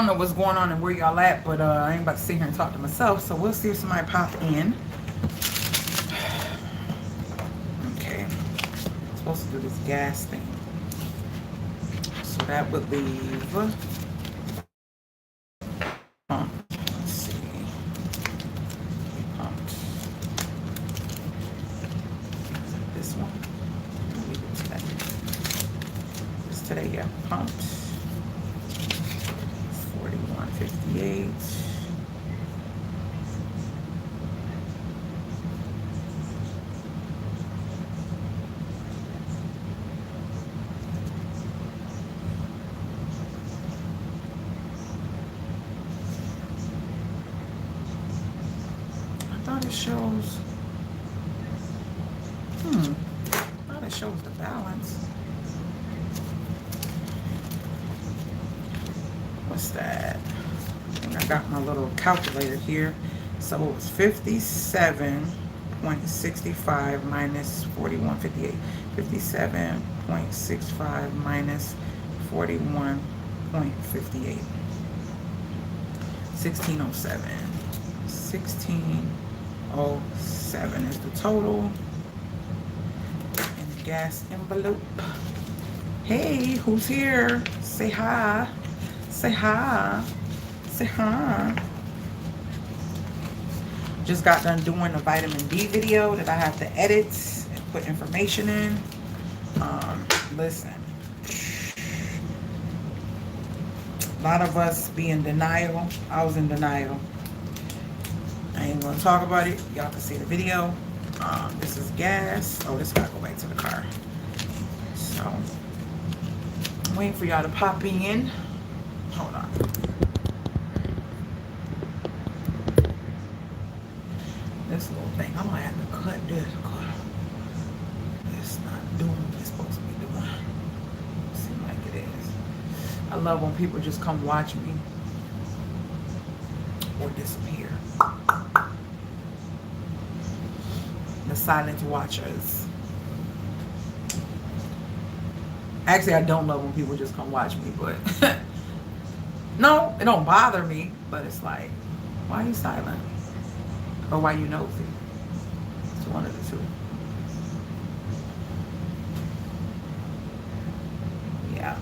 don't know what's going on and where y'all at, but I ain't about to sit here and talk to myself. So we'll see if somebody pop in. Okay. I'm supposed to do this gas thing. So that would leave pump. Let's see. Pumped. This one. Leave it today. This today, yeah. Pumped. 41.58. Shows thought it shows the balance. What's that? I think I got my little calculator here. So it was 57.65 minus 41.58. 57.65 minus 41.58. 1607. 1607 is the total. And the gas envelope. Hey, who's here? Say hi. Say hi. Say hi. Just got done doing a vitamin D video that I have to edit and put information in. Listen. A lot of us be in denial. I was in denial. I ain't gonna talk about it. Y'all can see the video. This is gas. Oh, this gotta go back to the car. So, I'm waiting for y'all to pop in. Hold on. This little thing, I'm gonna have to cut this. It's not doing what it's supposed to be doing. Seems like it is. I love when people just come watch me or disappear. The silent watchers. Actually, I don't love when people just come watch me, but no, it don't bother me, but it's like, why are you silent? Or why you nosy? It's one of the two. Yeah.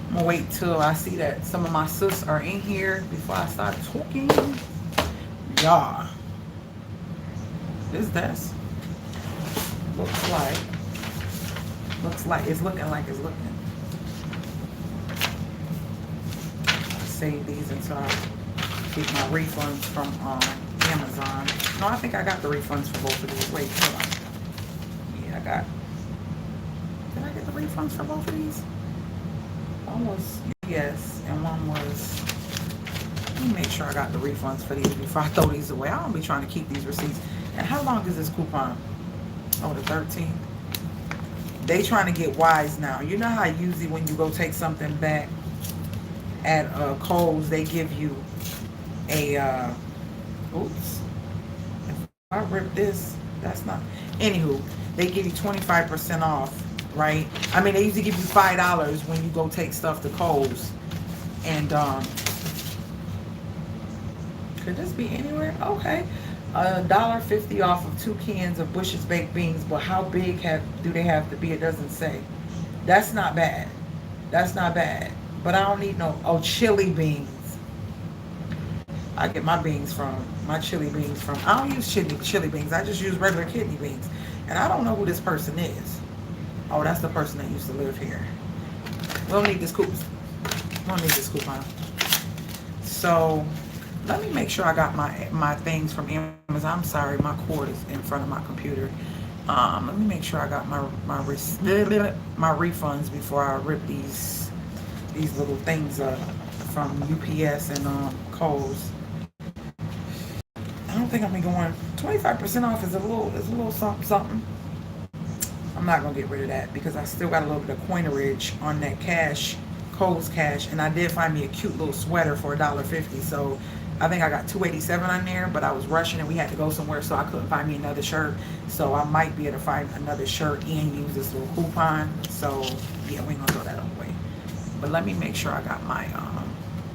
I'm gonna wait till I see that some of my sis are in here before I start talking. Yeah. This desk looks like it's looking like it's looking. Save these until I get my refunds from Amazon. No, I think I got the refunds for both of these. Wait, hold on. Yeah, I got. Did I get the refunds for both of these? One was yes, and one was. Let me make sure I got the refunds for these before I throw these away. I don't be trying to keep these receipts. And how long is this coupon? Oh, the 13th. They trying to get Wyze now. You know how usually when you go take something back at Kohl's, they give you a, oops. If I rip this, that's not, anywho, they give you 25% off, right? I mean, they usually give you $5 when you go take stuff to Kohl's. And, could this be anywhere? Okay. $1.50 off of 2 cans of Bush's baked beans, but how big do they have to be? It doesn't say. That's not bad. That's not bad. But I don't need no chili beans. I get my chili beans from. I don't use chili beans. I just use regular kidney beans, and I don't know who this person is. Oh, that's the person that used to live here. We don't need this coupon. We don't need this coupon. So. Let me make sure I got my things from Amazon. I'm sorry, my cord is in front of my computer. Let me make sure I got my refunds before I rip these little things up from UPS and Kohl's. I don't think I'm going 25% off is a little something. I'm not gonna get rid of that because I still got a little bit of coinage on that cash, Kohl's cash, and I did find me a cute little sweater for $1.50. So. I think I got $2.87 on there, but I was rushing and we had to go somewhere, so I couldn't find me another shirt. So I might be able to find another shirt and use this little coupon. So yeah, we ain't gonna throw that away. But let me make sure I got my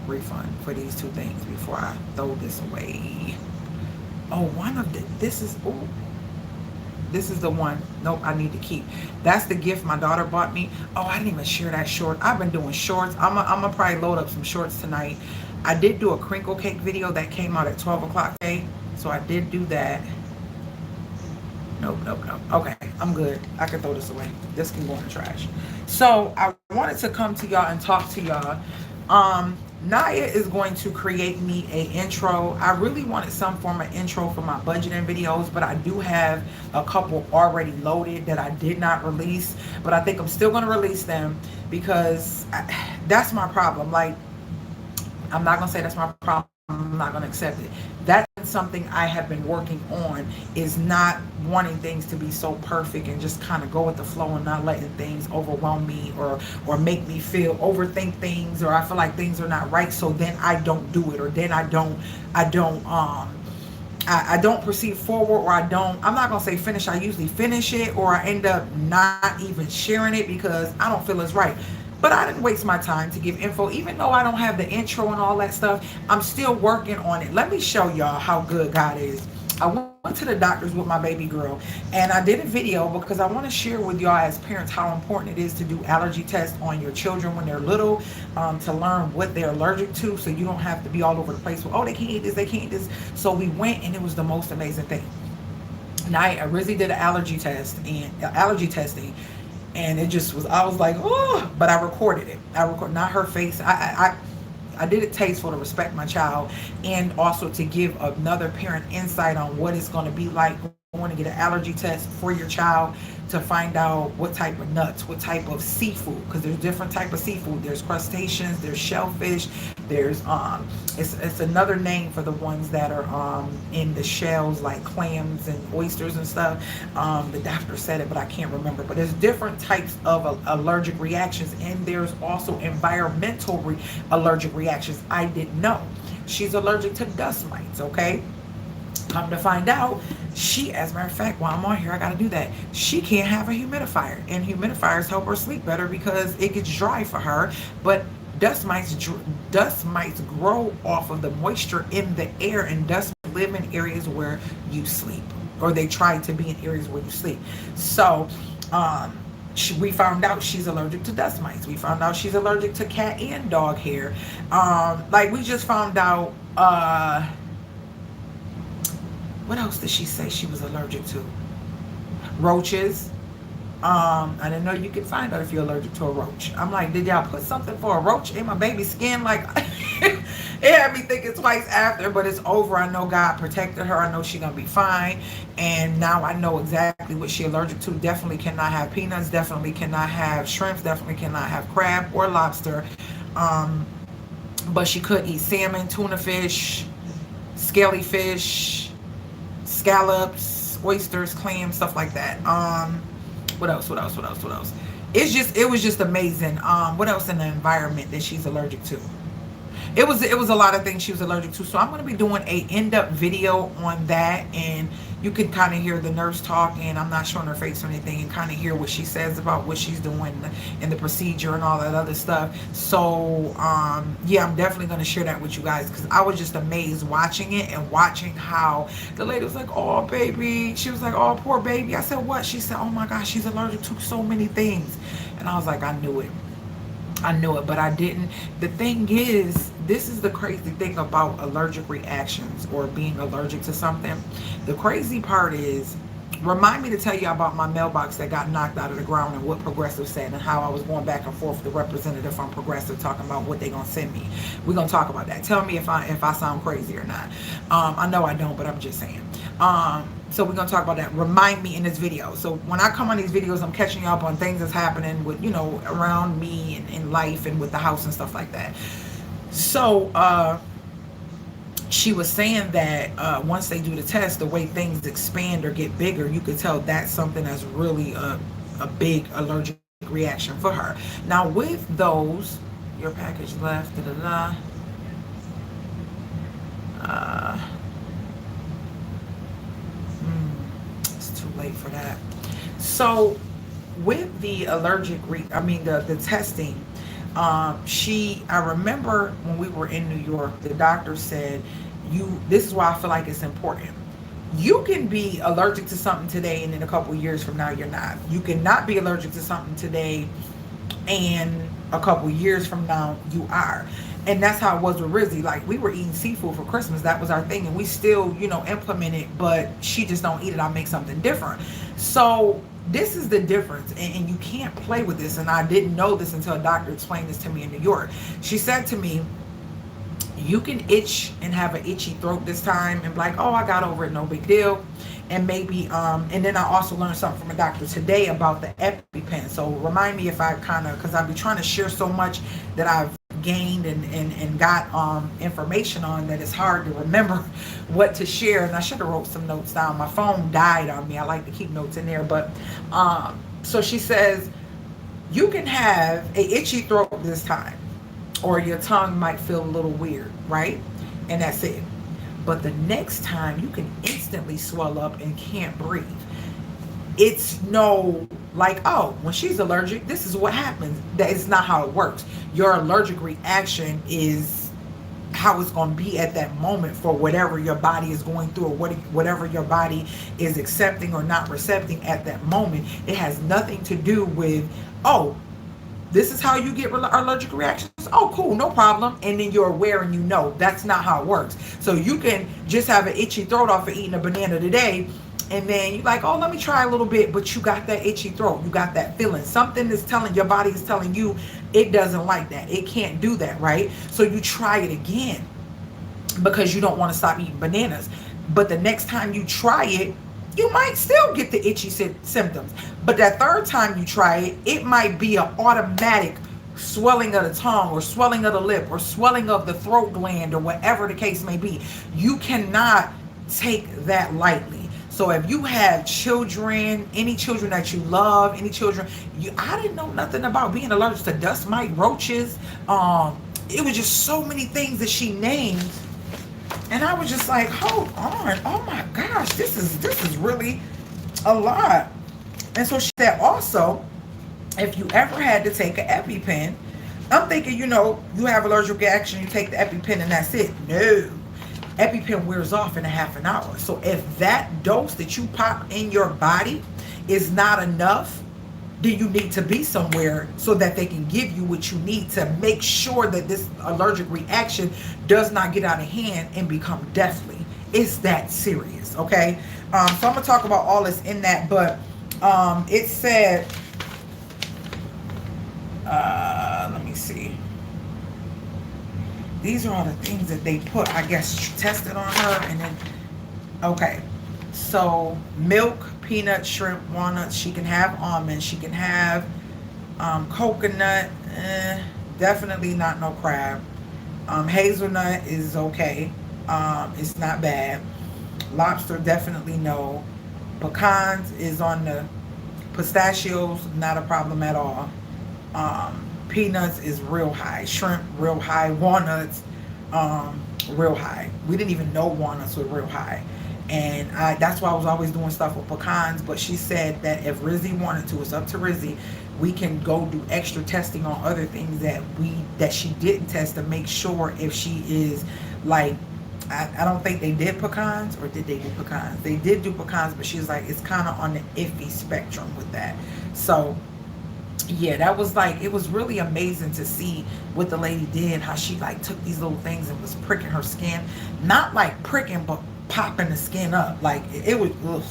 refund for these two things before I throw this away. Oh, one of the, this is, oh, this is the one. Nope, I need to keep. That's the gift my daughter bought me. Oh, I didn't even share that short. I've been doing shorts. I'm gonna probably load up some shorts tonight. I did do a crinkle cake video that came out at 12 o'clock today. So I did do that. Nope. Okay, I'm good. I can throw this away. This can go in the trash. So I wanted to come to y'all and talk to y'all. Naya is going to create me a intro. I really wanted some form of intro for my budgeting videos, but I do have a couple already loaded that I did not release, but I think I'm still going to release them because that's my problem. Like, I'm not going to say that's my problem. I'm not going to accept it. That's something I have been working on, is not wanting things to be so perfect and just kind of go with the flow and not letting things overwhelm me or make me feel overthink things, or I feel like things are not right, so then I don't do it, or then I don't proceed forward, or I'm not gonna say finish, I usually finish it, or I end up not even sharing it because I don't feel it's right. But I didn't waste my time to give info. Even though I don't have the intro and all that stuff, I'm still working on it. Let me show y'all how good God is. I went to the doctors with my baby girl, and I did a video because I want to share with y'all as parents how important it is to do allergy tests on your children when they're little, to learn what they're allergic to, so you don't have to be all over the place with, oh, they can't eat this, they can't eat this. So we went, and it was the most amazing thing. I originally did an allergy testing, and it just was, I was like, oh, but I recorded it. I recorded, not her face. I did it tasteful to respect my child, and also to give another parent insight on what it's going to be like going to get an allergy test for your child, to find out what type of nuts, what type of seafood, because there's different type of seafood. There's crustaceans, there's shellfish, there's it's another name for the ones that are in the shells, like clams and oysters and stuff. The doctor said it, but I can't remember. But there's different types of allergic reactions, and there's also environmental allergic reactions. I didn't know. She's allergic to dust mites, okay? Come to find out, she, as a matter of fact, while I'm on here, I got to do that. She can't have a humidifier, and humidifiers help her sleep better because it gets dry for her. But dust mites grow off of the moisture in the air, and dust live in areas where you sleep, or they try to be in areas where you sleep. So, we found out she's allergic to dust mites. We found out she's allergic to cat and dog hair. Like, we just found out. What else did she say she was allergic to? Roaches. I didn't know you could find out if you're allergic to a roach. I'm like, did y'all put something for a roach in my baby's skin? Like, it had me thinking twice after, but it's over. I know God protected her. I know she's going to be fine. And now I know exactly what she's allergic to. Definitely cannot have peanuts. Definitely cannot have shrimps. Definitely cannot have crab or lobster. But she could eat salmon, tuna fish, scaly fish, scallops, oysters, clams, stuff like that. What else? It was just amazing. What else in the environment that she's allergic to? It was a lot of things she was allergic to. So I'm going to be doing a end-up video on that, and you can kind of hear the nurse talk, and I'm not showing her face or anything, and kind of hear what she says about what she's doing in the procedure and all that other stuff. So yeah, I'm definitely going to share that with you guys, because I was just amazed watching it, and watching how the lady was like, oh baby, she was like, oh poor baby. I said, what? She said, oh my gosh, she's allergic to so many things. And I was like, I knew it, but I didn't. The thing is, this is the crazy thing about allergic reactions, or being allergic to something. The crazy part is, remind me to tell you about my mailbox that got knocked out of the ground, and what Progressive said, and how I was going back and forth with the representative from Progressive talking about what they're going to send me. We're going to talk about that. Tell me if I sound crazy or not. I know I don't, but I'm just saying. So we're going to talk about that. Remind me in this video. So when I come on these videos, I'm catching you up on things that's happening with, around me and in life, and with the house and stuff like that. So she was saying that once they do the test, the way things expand or get bigger, you could tell that's something that's really a big allergic reaction for her. Now with those, your package left, it's too late for that. So with the allergic the testing, I remember when we were in New York, the doctor said, this is why I feel like it's important. You can be allergic to something today, and in a couple years from now, you're not. You cannot be allergic to something today, and a couple years from now, you are. And that's how it was with Rizzy. Like, we were eating seafood for Christmas. That was our thing. And we still, implement it, but she just don't eat it. I make something different. So this is the difference. And you can't play with this. And I didn't know this until a doctor explained this to me in New York. She said to me, you can itch and have an itchy throat this time and be like, oh, I got over it, no big deal. And maybe, and then I also learned something from a doctor today about the EpiPen. So remind me if I because I've been trying to share so much that I've gained and got information on that it's hard to remember what to share. And I should have wrote some notes down. My phone died on me. I like to keep notes in there. But so she says, you can have a itchy throat this time, or your tongue might feel a little weird, right? And that's it. But the next time, you can instantly swell up and can't breathe. It's no, like, oh, when she's allergic, this is what happens. That is not how it works. Your allergic reaction is how it's going to be at that moment for whatever your body is going through, or whatever your body is accepting or not recepting at that moment. It has nothing to do with, oh, this is how you get allergic reactions. Oh, cool, no problem. And then you're aware and that's not how it works. So you can just have an itchy throat off of eating a banana today, and then you're like, oh, let me try a little bit, but you got that itchy throat. You got that feeling. Something is telling, your body is telling you it doesn't like that. It can't do that, right? So you try it again because you don't want to stop eating bananas. But the next time you try it, you might still get the itchy symptoms. But that third time you try it, it might be an automatic swelling of the tongue, or swelling of the lip, or swelling of the throat gland, or whatever the case may be. You cannot take that lightly. So if you have children, any children that you love, any children, I didn't know nothing about being allergic to dust mite, roaches. It was just so many things that she named. And I was just like, hold on, oh my gosh, this is really a lot. And so she said also, if you ever had to take an EpiPen, I'm thinking, you have allergic reaction, you take the EpiPen and that's it. No, EpiPen wears off in a half an hour. So if that dose that you pop in your body is not enough, then you need to be somewhere so that they can give you what you need to make sure that this allergic reaction does not get out of hand and become deathly. It's that serious, okay? So I'm going to talk about all this in that, but it said, let me see. These are all the things that they put, I guess, tested on her. And then, okay, so milk, peanut, shrimp, walnuts. She can have almonds. She can have coconut. Definitely not no crab. Hazelnut is okay. It's not bad. Lobster, definitely no. Pecans is on the, pistachios, not a problem at all. Peanuts is real high. Shrimp, real high. Walnuts, real high. We didn't even know walnuts were real high. And that's why I was always doing stuff with pecans. But she said that if Rizzy wanted to, it's up to Rizzy, we can go do extra testing on other things that she didn't test to make sure if she is like, I don't think they did pecans, or did they do pecans? They did do pecans, but she was like, it's kind of on the iffy spectrum with that. So yeah, that was like, it was really amazing to see what the lady did, how she like took these little things and was pricking her skin. Not like pricking, but popping the skin up. Like it was, ugh.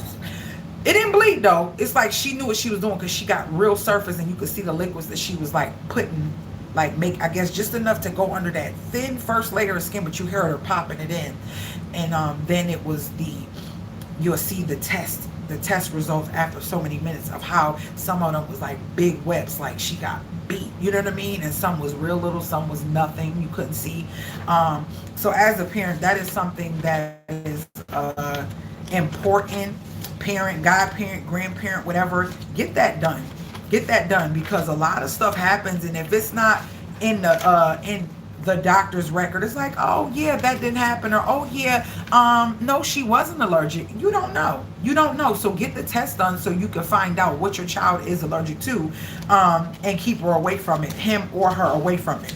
It didn't bleed though. It's like she knew what she was doing, because she got real surface and you could see the liquids that she was like putting, like make, I guess, just enough to go under that thin first layer of skin, but you heard her popping it in. And then it was you'll see the test results after so many minutes of how some of them was like big webs, like she got beat, you know what I mean? And some was real little, some was nothing, you couldn't see. So as a parent, that is something that is important. Parent, godparent, grandparent, whatever, get that done, because a lot of stuff happens, and if it's not in the the doctor's record. It's like, oh yeah, that didn't happen, or oh yeah, no, she wasn't allergic. You don't know. You don't know. So get the test done so you can find out what your child is allergic to, and keep her away from it, him or her away from it.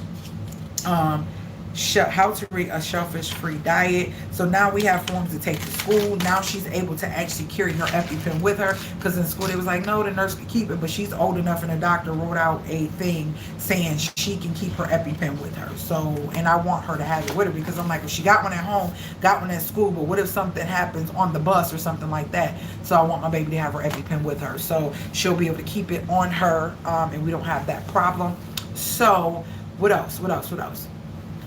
How to read a shellfish-free diet. So now we have forms to take to school. Now she's able to actually carry her EpiPen with her, because in school they was like, no, the nurse can keep it, but she's old enough and the doctor wrote out a thing saying she can keep her EpiPen with her. So, and I want her to have it with her, because I'm like, if she got one at home, got one at school, but what if something happens on the bus or something like that? So I want my baby to have her EpiPen with her, so she'll be able to keep it on her, and we don't have that problem. So what else?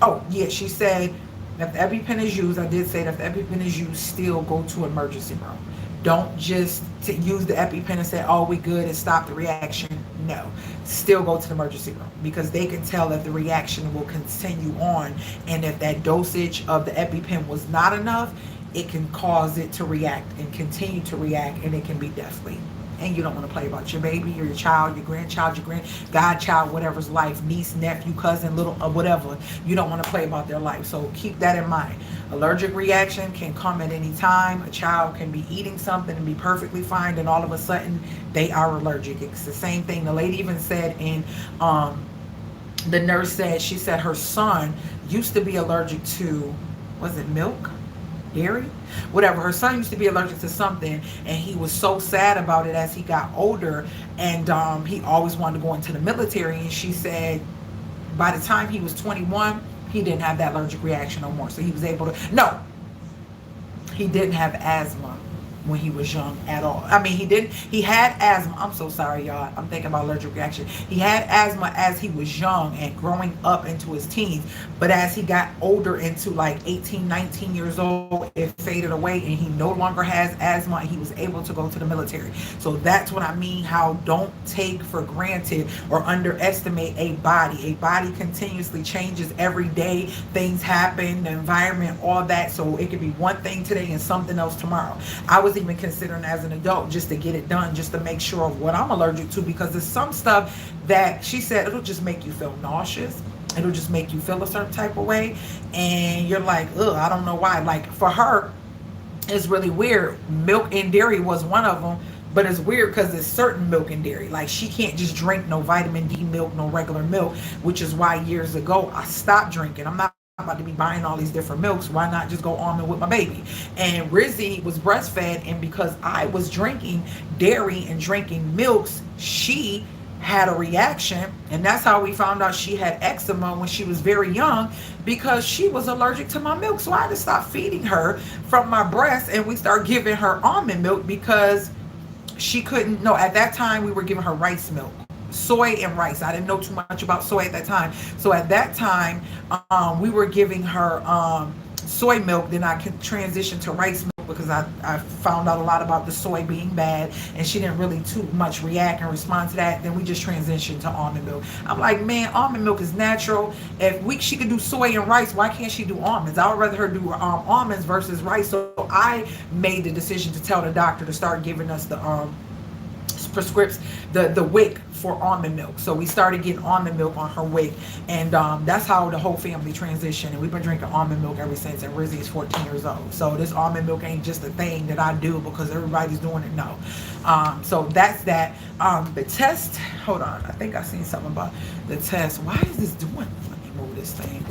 Oh, yeah, she said if the EpiPen is used, I did say that if the EpiPen is used, still go to emergency room. Don't just use the EpiPen and say, oh, we good, and stop the reaction. No, still go to the emergency room, because they can tell that the reaction will continue on. And if that dosage of the EpiPen was not enough, it can cause it to react and continue to react, and it can be deathly. And you don't want to play about your baby or your child, your grandchild, your godchild, whatever's life, niece, nephew, cousin, little, whatever. You don't want to play about their life. So keep that in mind. Allergic reaction can come at any time. A child can be eating something and be perfectly fine, and all of a sudden they are allergic. It's the same thing. The lady even said the nurse said, she said her son used to be allergic to, was it milk? Dairy, whatever. Her son used to be allergic to something, and he was so sad about it as he got older, and he always wanted to go into the military. And she said by the time he was 21, he didn't have that allergic reaction no more. So he was able to, no, he didn't have asthma when he was young at all. I mean, he had asthma. I'm so sorry, y'all. I'm thinking about allergic reaction. He had asthma as he was young and growing up into his teens. But as he got older, into like 18, 19 years old, it faded away, and he no longer has asthma, and he was able to go to the military. So that's what I mean, how don't take for granted or underestimate a body. A body continuously changes every day. Things happen, the environment, all that. So it could be one thing today and something else tomorrow. I was even considering as an adult just to get it done, just to make sure of what I'm allergic to, because there's some stuff that she said it'll just make you feel nauseous. It'll just make you feel a certain type of way, and you're like, ugh, I don't know why. Like for her, it's really weird. Milk and dairy was one of them, but it's weird because it's certain milk and dairy. Like she can't just drink no vitamin D milk, no regular milk, which is why years ago I stopped drinking. I'm not about to be buying all these different milks. Why not just go almond with my baby? And Rizzy was breastfed, and because I was drinking dairy and drinking milks, she had a reaction, and that's how we found out she had eczema when she was very young, because she was allergic to my milk. So I had to stop feeding her from my breast, and we started giving her almond milk because she couldn't. No, at that time we were giving her rice milk, soy and rice. I didn't know too much about soy at that time. So at that time, we were giving her soy milk. Then I could transition to rice milk because I found out a lot about the soy being bad, and she didn't really too much react and respond to that. Then we just transitioned to almond milk. I'm like, man, almond milk is natural. If she could do soy and rice, why can't she do almonds? I would rather her do almonds versus rice. So I made the decision to tell the doctor to start giving us the prescripts, the WIC for almond milk. So we started getting almond milk on her WIC, and that's how the whole family transitioned, and we've been drinking almond milk ever since. And Rizzy is 14 years old, so this almond milk ain't just a thing that I do because everybody's doing it. No. So that's that. The test, hold on, I think I seen something about the test. Why is this doing? Let me move this thing.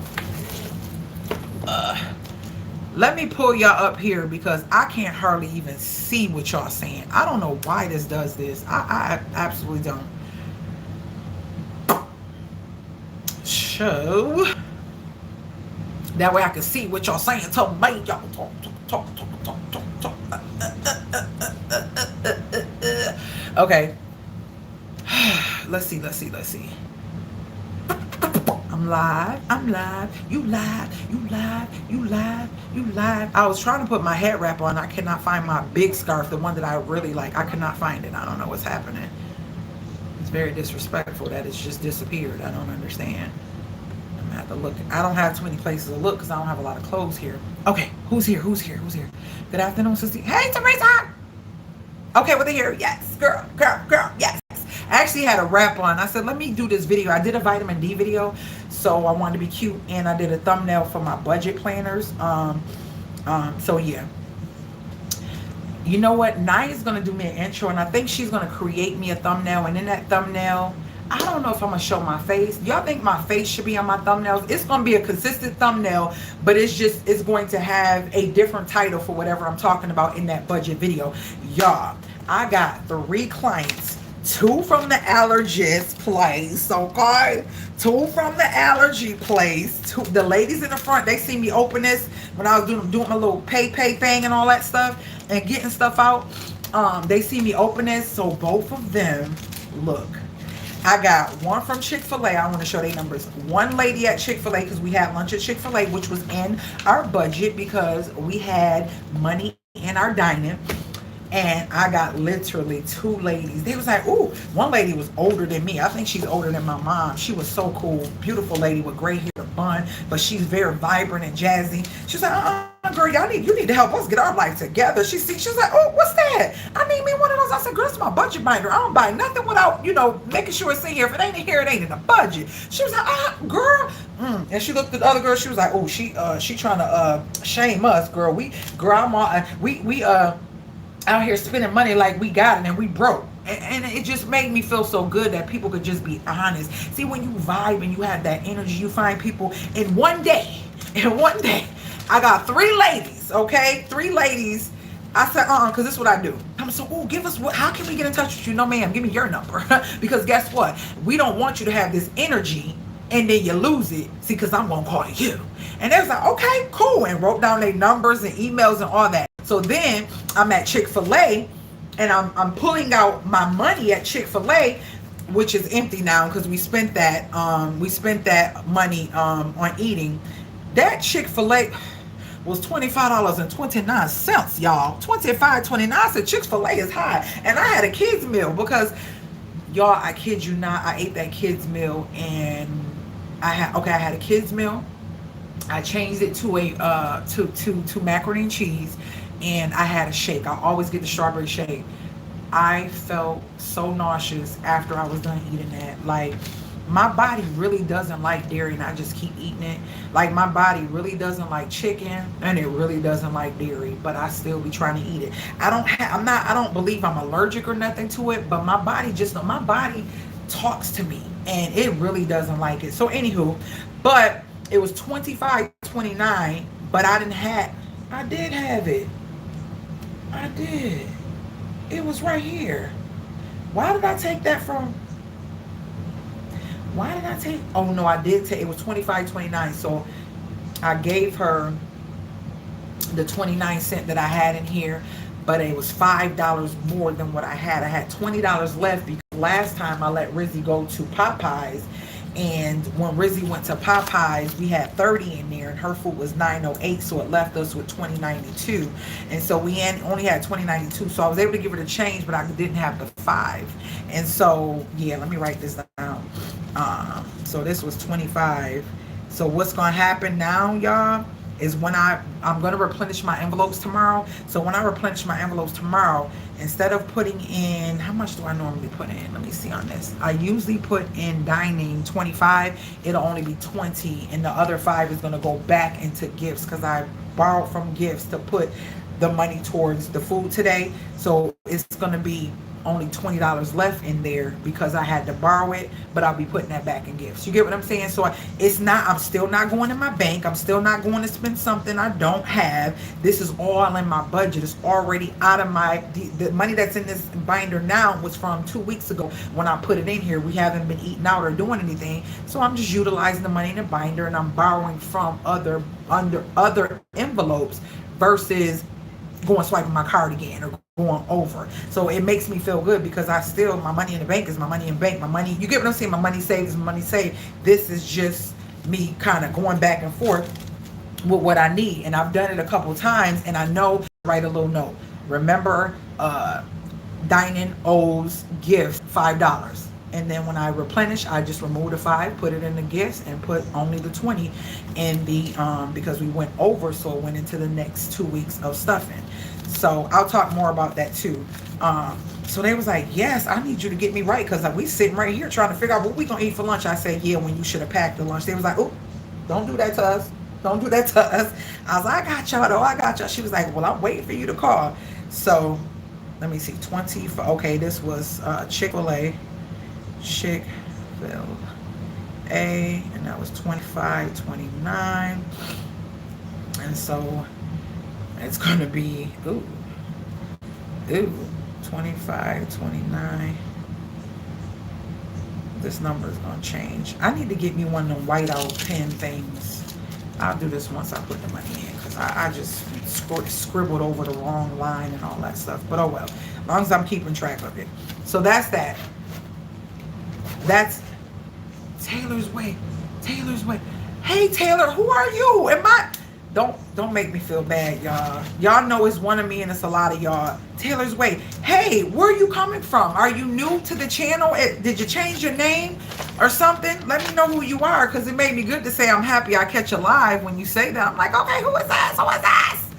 Let me pull y'all up here because I can't hardly even see what y'all saying. I don't know why this does this. I absolutely don't. So that way I can see what y'all saying. Tell me, y'all talk. Okay. Let's see. I'm live. You live. I was trying to put my head wrap on. I cannot find my big scarf, the one that I really like. I could not find it. I don't know what's happening. It's very disrespectful that it's just disappeared. I don't understand. I'm gonna have to look. I don't have too many places to look because I don't have a lot of clothes here. Okay, who's here? Good afternoon, sister. Hey, Teresa. Okay, well, they're here. Yes, girl, yes. I actually had a wrap on. I said, let me do this video. I did a vitamin D video, so I wanted to be cute, and I did a thumbnail for my budget planners. So yeah. You know what? Naya's going to do me an intro, and I think she's going to create me a thumbnail. And in that thumbnail, I don't know if I'm going to show my face. Y'all think my face should be on my thumbnails? It's going to be a consistent thumbnail, but it's going to have a different title for whatever I'm talking about in that budget video. Y'all, I got 3 clients. 2 from the allergist place, okay? 2 from the allergy place. 2, the ladies in the front, they see me open this when I was doing my little pay thing and all that stuff and getting stuff out. They see me open this, so both of them, look. I got 1 from Chick-fil-A. I want to show their numbers. 1 lady at Chick-fil-A, because we had lunch at Chick-fil-A, which was in our budget because we had money in our dining. And I got literally 2 ladies. They was like, ooh, 1 lady was older than me. I think she's older than my mom. She was so cool. Beautiful lady with gray hair, bun, but she's very vibrant and jazzy. She was like, girl, you need to help us get our life together. She was like, oh, what's that? I need me one of those. I said, girl, it's my budget binder. I don't buy nothing without, making sure it's in here. If it ain't in here, it ain't in the budget. She was like, girl. And she looked at the other girl. She was like, oh, she trying to shame us, girl. We out here spending money like we got it and we broke. And it just made me feel so good that people could just be honest. See, when you vibe and you have that energy, you find people in one day, I got 3 ladies, okay? 3 ladies. I said, because this is what I do. I'm so, oh, how can we get in touch with you? No, ma'am, give me your number. Because guess what? We don't want you to have this energy and then you lose it. See, because I'm going to call you. And they was like, okay, cool. And wrote down their numbers and emails and all that. So then I'm at Chick-fil-A and I'm pulling out my money at Chick-fil-A, which is empty now because we spent that money on eating. That Chick-fil-A was $25.29, y'all. $25.29. I said Chick-fil-A is high. And I had a kids meal because, y'all, I kid you not, I ate that kids meal and I had a kids meal. I changed it to a to macaroni and cheese, and I had a shake. I always get the strawberry shake. I felt so nauseous after I was done eating that. Like, my body really doesn't like dairy, and I just keep eating it. Like, my body really doesn't like chicken, and it really doesn't like dairy, but I still be trying to eat it. I don't believe I'm allergic or nothing to it, but my body talks to me, and it really doesn't like it. So anywho, but it was $25.29, but I did have it. I did. It was right here. Why did I take that from? Oh no, I did take, it was $25.29. So I gave her the 29 cents that I had in here, but it was $5 more than what I had. I had $20 left because last time I let Rizzy go to Popeyes. And when Rizzy went to Popeyes, we had 30 in there, and her food was $9.08, so it left us with $20.92. And so we only had $20.92, so I was able to give her the change, but I didn't have the 5. And so, yeah, let me write this down. So this was 25. So what's going to happen now, y'all, is when I'm going to replenish my envelopes tomorrow. So when I replenish my envelopes tomorrow, instead of putting in, how much do I normally put in? Let me see on this. I usually put in dining 25. It'll only be 20, and the other 5 is going to go back into gifts because I borrowed from gifts to put the money towards the food today. So it's going to be only $20 left in there because I had to borrow it, but I'll be putting that back in gifts. You get what I'm saying? So I'm still not going in my bank. I'm still not going to spend something I don't have. This is all in my budget. It's already out of the money that's in this binder now was from 2 weeks ago when I put it in here. We haven't been eating out or doing anything. So I'm just utilizing the money in the binder, and I'm borrowing from other envelopes versus going swiping my card again or going over. So it makes me feel good because my money in the bank is my money in bank. My money, you get what I'm saying? My money saved is my money saved. This is just me kind of going back and forth with what I need. And I've done it a couple times, and I know, write a little note. Remember, dining owes gifts $5. And then when I replenish, I just remove the 5, put it in the gifts, and put only the 20 in the, because we went over, so it went into the next 2 weeks of stuffing. So I'll talk more about that too. So they was like, yes, I need you to get me right, because like, we sitting right here trying to figure out what we gonna eat for lunch. I said, yeah, when you should have packed the lunch. They was like, oh, don't do that to us. Don't do that to us. I was like, I got y'all though, I got y'all. She was like, well, I'm waiting for you to call. So let me see, 20 for, okay, this was Chick-fil-A, Chick-fil-A, and that was 25.29. And so it's gonna be, ooh, 25.29. This number is gonna change. I need to get me one of them whiteout pen things. I'll do this once I put the money in, because I just scribbled over the wrong line and all that stuff. But oh well, as long as I'm keeping track of it. So that's that. That's Taylor's Way. Taylor's Way. Hey Taylor, who are you? Am I? Don't make me feel bad, y'all. Y'all know it's one of me and it's a lot of y'all. Taylor's Way. Hey, where are you coming from? Are you new to the channel? Did you change your name or something? Let me know who you are, because it made me good to say I'm happy I catch you live when you say that. I'm like, okay, who is this? Who is this?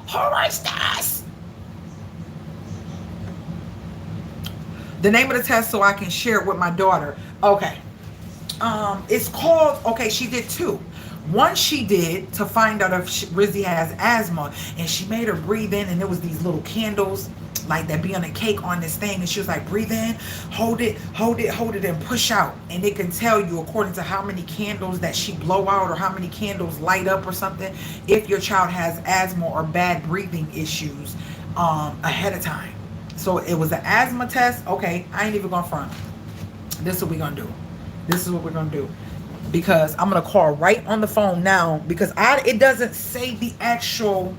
Who is this? The name of the test so I can share it with my daughter. Okay. It's called, okay, she did two. One she did to find out if Rizzy has asthma, and she made her breathe in, and there was these little candles like that be on a cake on this thing, and she was like, breathe in, hold it, hold it, hold it, and push out. And it can tell you according to how many candles that she blow out or how many candles light up or something, if your child has asthma or bad breathing issues ahead of time. So it was an asthma test. Okay, I ain't even gonna front. This is what we're gonna do. This is what we're gonna do. Because I'm gonna call right on the phone now, because it doesn't say the actual.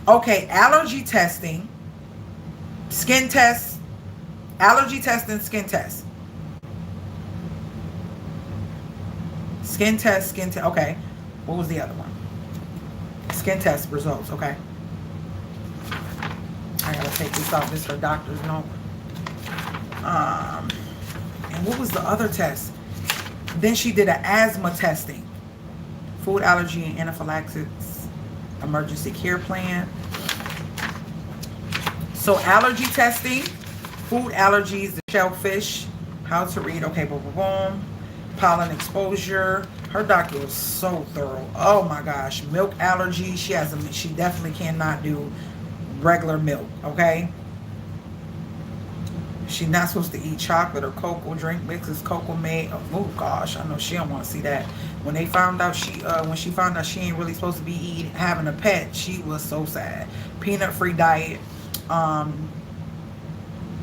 Okay, allergy testing, skin test, allergy testing, skin test, skin test, skin test. Okay, what was the other one? Skin test results. Okay, I gotta take this off. This is her doctor's note. And what was the other test? Then she did an asthma testing, food allergy and anaphylaxis emergency care plan. So allergy testing, food allergies, the shellfish, how to read, okay, boom, boom, boom, pollen exposure. Her doctor was so thorough. Oh my gosh, milk allergy. She definitely cannot do regular milk, okay? She's not supposed to eat chocolate or cocoa drink mixes, cocoa made. Oh gosh, I know she don't want to see that. When they found out when she found out she ain't really supposed to be having a pet, she was so sad. Peanut-free diet.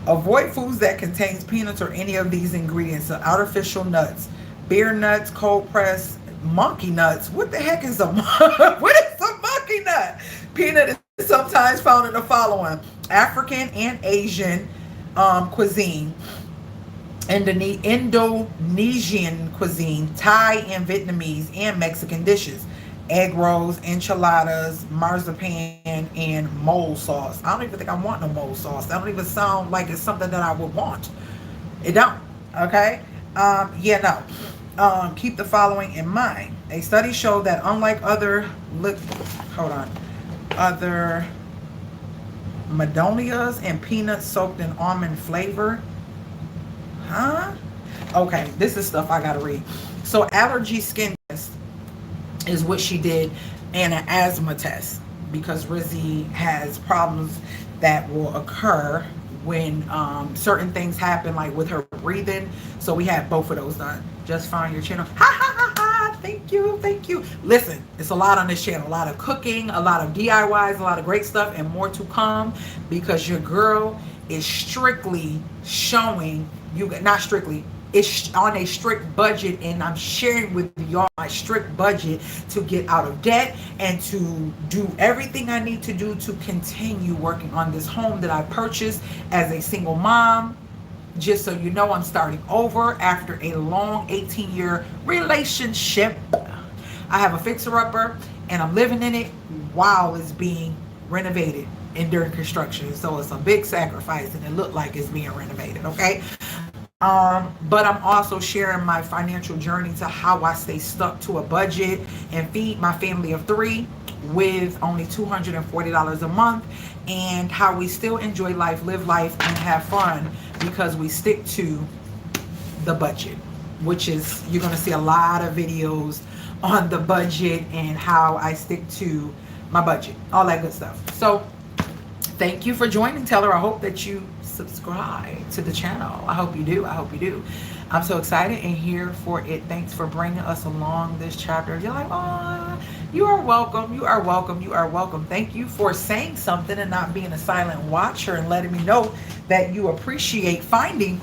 Avoid foods that contains peanuts or any of these ingredients. So artificial nuts, beer nuts, cold pressed, monkey nuts. What the heck is what is a monkey nut? Peanut is sometimes found in the following: African and Asian cuisine, Indonesian cuisine, Thai and Vietnamese and Mexican dishes, egg rolls, enchiladas, marzipan, and mole sauce. I don't even think I want no mole sauce. That don't even sound like it's something that I would want. It don't. Okay. Yeah, no. Keep the following in mind. A study showed that unlike other Madonias and peanuts soaked in almond flavor. Huh? Okay, this is stuff I gotta read. So allergy skin test is what she did, and an asthma test, because Rizzy has problems that will occur when certain things happen, like with her breathing. So we had both of those done. Just find your channel. Ha ha ha ha. Thank you, thank you. Listen, it's a lot on this channel, a lot of cooking, a lot of DIYs, a lot of great stuff, and more to come, because your girl is strictly showing you, not strictly, it's on a strict budget, and I'm sharing with y'all my strict budget to get out of debt and to do everything I need to do to continue working on this home that I purchased as a single mom. Just so you know, I'm starting over after a long 18-year relationship. I have a fixer-upper, and I'm living in it while it's being renovated and during construction. So it's a big sacrifice, and it looked like it's being renovated, okay? But I'm also sharing my financial journey to how I stay stuck to a budget and feed my family of 3 with only $240 a month, and how we still enjoy life, live life, and have fun because we stick to the budget, which is, you're going to see a lot of videos on the budget and how I stick to my budget, all that good stuff. So thank you for joining, Teller. I hope that you subscribe to the channel. I hope you do. I hope you do. I'm so excited and here for it. Thanks for bringing us along this chapter. You're like, oh, you are welcome. You are welcome. You are welcome. Thank you for saying something and not being a silent watcher and letting me know that you appreciate finding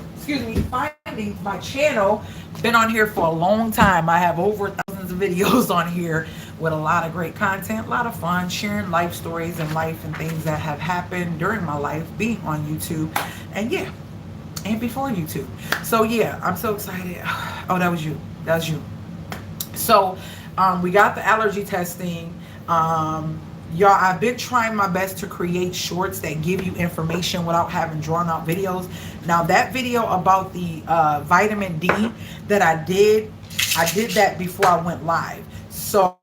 my channel. Been on here for a long time. I have over thousands of videos on here with a lot of great content, a lot of fun, sharing life stories and life and things that have happened during my life being on YouTube. And yeah, and before YouTube. So yeah, I'm so excited. Oh, that was you. That was you. So we got the allergy testing. Y'all, I've been trying my best to create shorts that give you information without having drawn out videos. Now that video about the vitamin D that I did that before I went live. So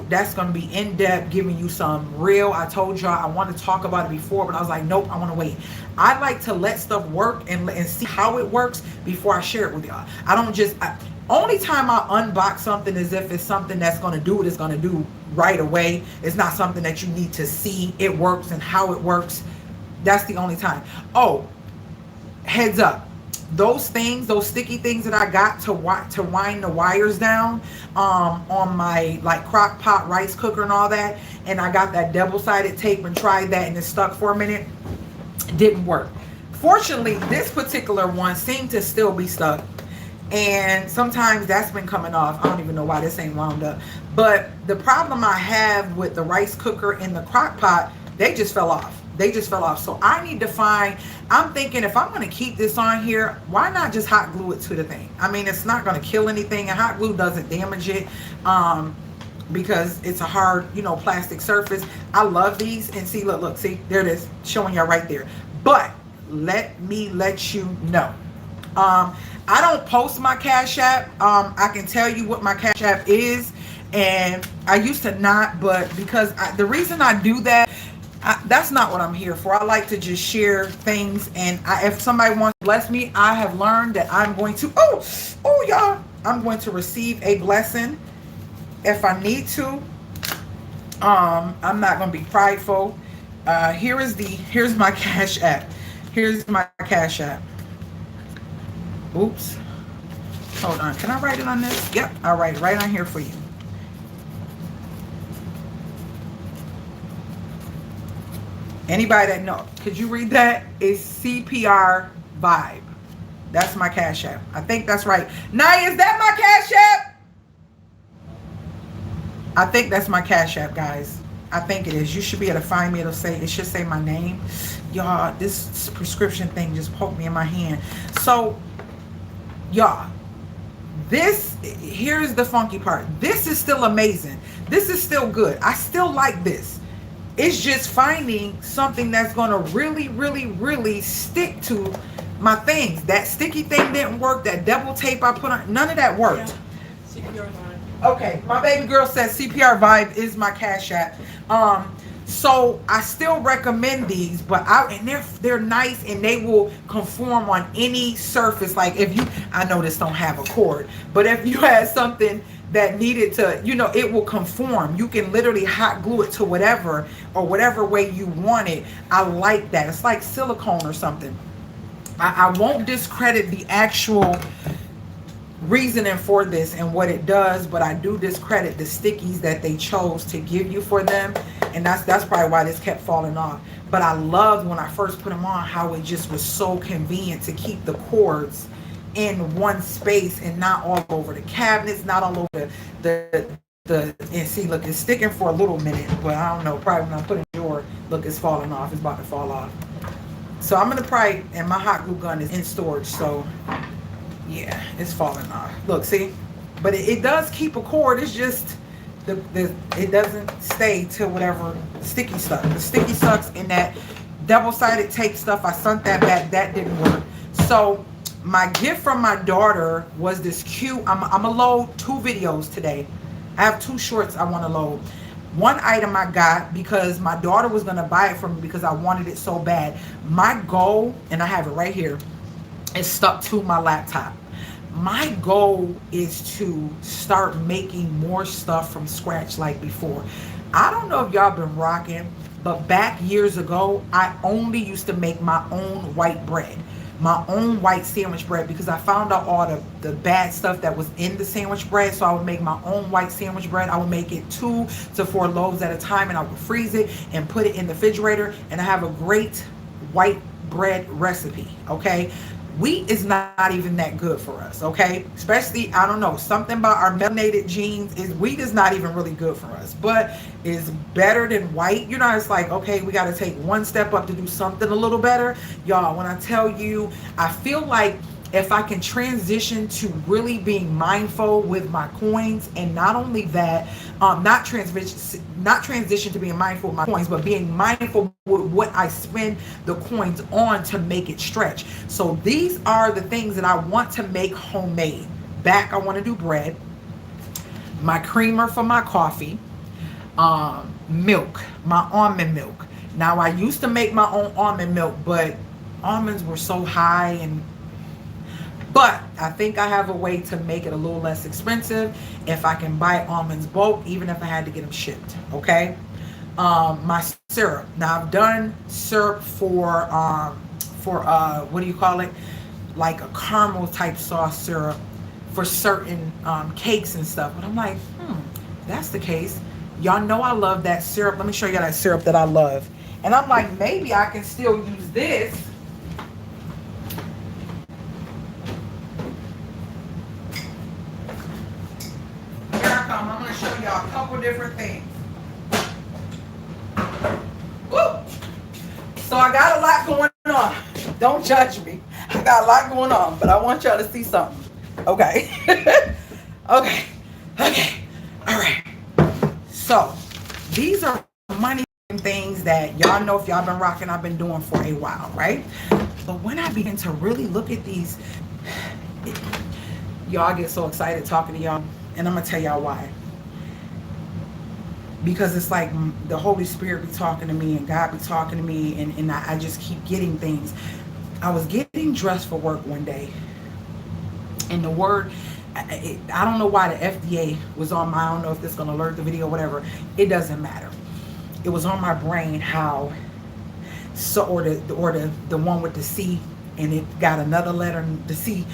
that's going to be in depth, giving you some real. I told y'all I want to talk about it before, but I was like, nope, I want to wait. I like to let stuff work and see how it works before I share it with y'all. I don't just, only time I unbox something is if it's something that's going to do what it's going to do right away. It's not something that you need to see it works and how it works. That's the only time. Oh, heads up. Those things, those sticky things that I got to wind the wires down on my like crock pot rice cooker and all that, and I got that double-sided tape and tried that and it stuck for a minute. Didn't work. Fortunately, this particular one seemed to still be stuck, and sometimes that's been coming off. I don't even know why this ain't wound up. But the problem I have with the rice cooker and the crock pot, they just fell off. They just fell off. So I need to find, I'm thinking if I'm going to keep this on here, why not just hot glue it to the thing? I mean, it's not going to kill anything, and hot glue doesn't damage it because it's a hard, you know, plastic surface. I love these. And see, look, see, there it is, showing y'all right there. But let me let you know. I don't post my Cash App. I can tell you what my Cash App is, and I used to not, but because the reason I do that, that's not what I'm here for. I like to just share things, and if somebody wants to bless me, I have learned that I'm going to, y'all, I'm going to receive a blessing if I need to. I'm not going to be prideful. Here's my Cash App. Here's my Cash App. Oops. Hold on. Can I write it on this? Yep. I'll write it right on here for you. Anybody that know, could you read that? It's CPR Vibe. That's my Cash App. I think that's right. Naya, is that my Cash App? I think that's my Cash App, guys. I think it is. You should be able to find me. It should say my name. Y'all, this prescription thing just poked me in my hand. So, y'all, here's the funky part. This is still amazing. This is still good. I still like this. It's just finding something that's going to really, really, really stick to my things. That sticky thing didn't work. That double tape I put on, none of that worked. Yeah. CPR Vibe. Okay, my baby girl says CPR Vibe is my Cash App. So I still recommend these, but they're nice and they will conform on any surface. Like I know this don't have a cord, but if you had something that needed to, you know, it will conform. You can literally hot glue it to whatever way you want it. I like that. It's like silicone or something. I won't discredit the actual reasoning for this and what it does, but I do discredit the stickies that they chose to give you for them, and that's probably why this kept falling off. But I loved when I first put them on how it just was so convenient to keep the cords in one space and not all over the cabinets, not all over and see, look, it's sticking for a little minute, but I don't know, probably when I put it in the drawer, look, it's falling off. It's about to fall off. So I'm gonna probably, and my hot glue gun is in storage, so yeah, it's falling off. Look, see, but it does keep a cord. It's just it doesn't stay to whatever sticky stuff. The sticky stuff's in that double-sided tape stuff. I sunk that back. That didn't work. So my gift from my daughter was this cute. I'm gonna load 2 videos today. I have 2 shorts I want to load. One item I got because my daughter was going to buy it for me because I wanted it so bad. My goal, and I have it right here, is stuck to my laptop. My goal is to start making more stuff from scratch like before. I don't know if y'all been rocking, but back years ago, I only used to make my own white bread, my own white sandwich bread, because I found out all the bad stuff that was in the sandwich bread. So I would make my own white sandwich bread. I would make it 2 to 4 loaves at a time, and I would freeze it and put it in the refrigerator, and I have a great white bread recipe, okay? Wheat is not even that good for us, okay? Especially, I don't know, something about our melanated genes is wheat is not even really good for us, but is better than white. You know, it's like, okay, we got to take one step up to do something a little better. Y'all, when I tell you, I feel like if I can transition to really being mindful with my coins, and not only that, not transition to being mindful with my coins, but being mindful with what I spend the coins on to make it stretch. So these are the things that I want to make homemade. Back, I want to do bread, my creamer for my coffee, milk, my almond milk. Now, I used to make my own almond milk, but almonds were so high, but I think I have a way to make it a little less expensive if I can buy almonds bulk, even if I had to get them shipped, okay? My syrup. Now, I've done syrup for what do you call it? Like a caramel type sauce syrup for certain cakes and stuff. But I'm like, that's the case. Y'all know I love that syrup. Let me show you that syrup that I love. And I'm like, maybe I can still use this. I'm going to show y'all a couple different things. Woo! So I got a lot going on. Don't judge me. I got a lot going on, but I want y'all to see something. Okay. Okay. All right. So these are money things that y'all know, if y'all been rocking, I've been doing for a while, right? But when I begin to really look at these, y'all get so excited talking to y'all. And I'm going to tell y'all why. Because it's like the Holy Spirit be talking to me and God be talking to me, and I just keep getting things. I was getting dressed for work one day, and the word, I don't know why the FDA was on my, I don't know if this is going to alert the video or whatever. It doesn't matter. It was on my brain how, so, or the one with the C, and it got another letter, the C.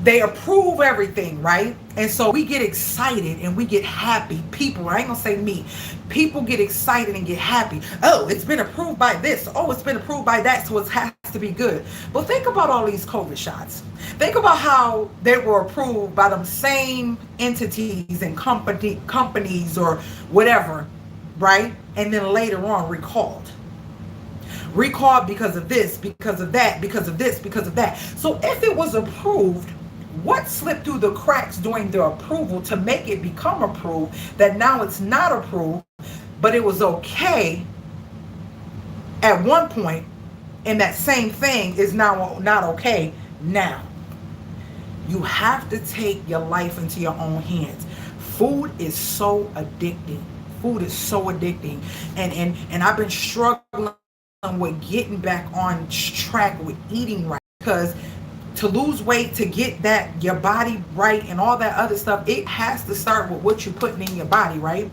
They approve everything, right? And so we get excited and we get happy. People, I ain't gonna say me, people get excited and get happy. Oh, it's been approved by this. Oh, it's been approved by that, so it has to be good. But think about all these COVID shots. Think about how they were approved by them same entities and companies or whatever, right? And then later on recalled because of this, because of that, because of this, because of that. So if it was approved, what slipped through the cracks during the approval to make it become approved that now it's not approved, but it was okay at one point, and that same thing is now not okay now? You have to take your life into your own hands. Food is so addicting. Food is so addicting. And I've been struggling with getting back on track with eating right, because to lose weight, to get that your body right and all that other stuff, it has to start with what you're putting in your body, right?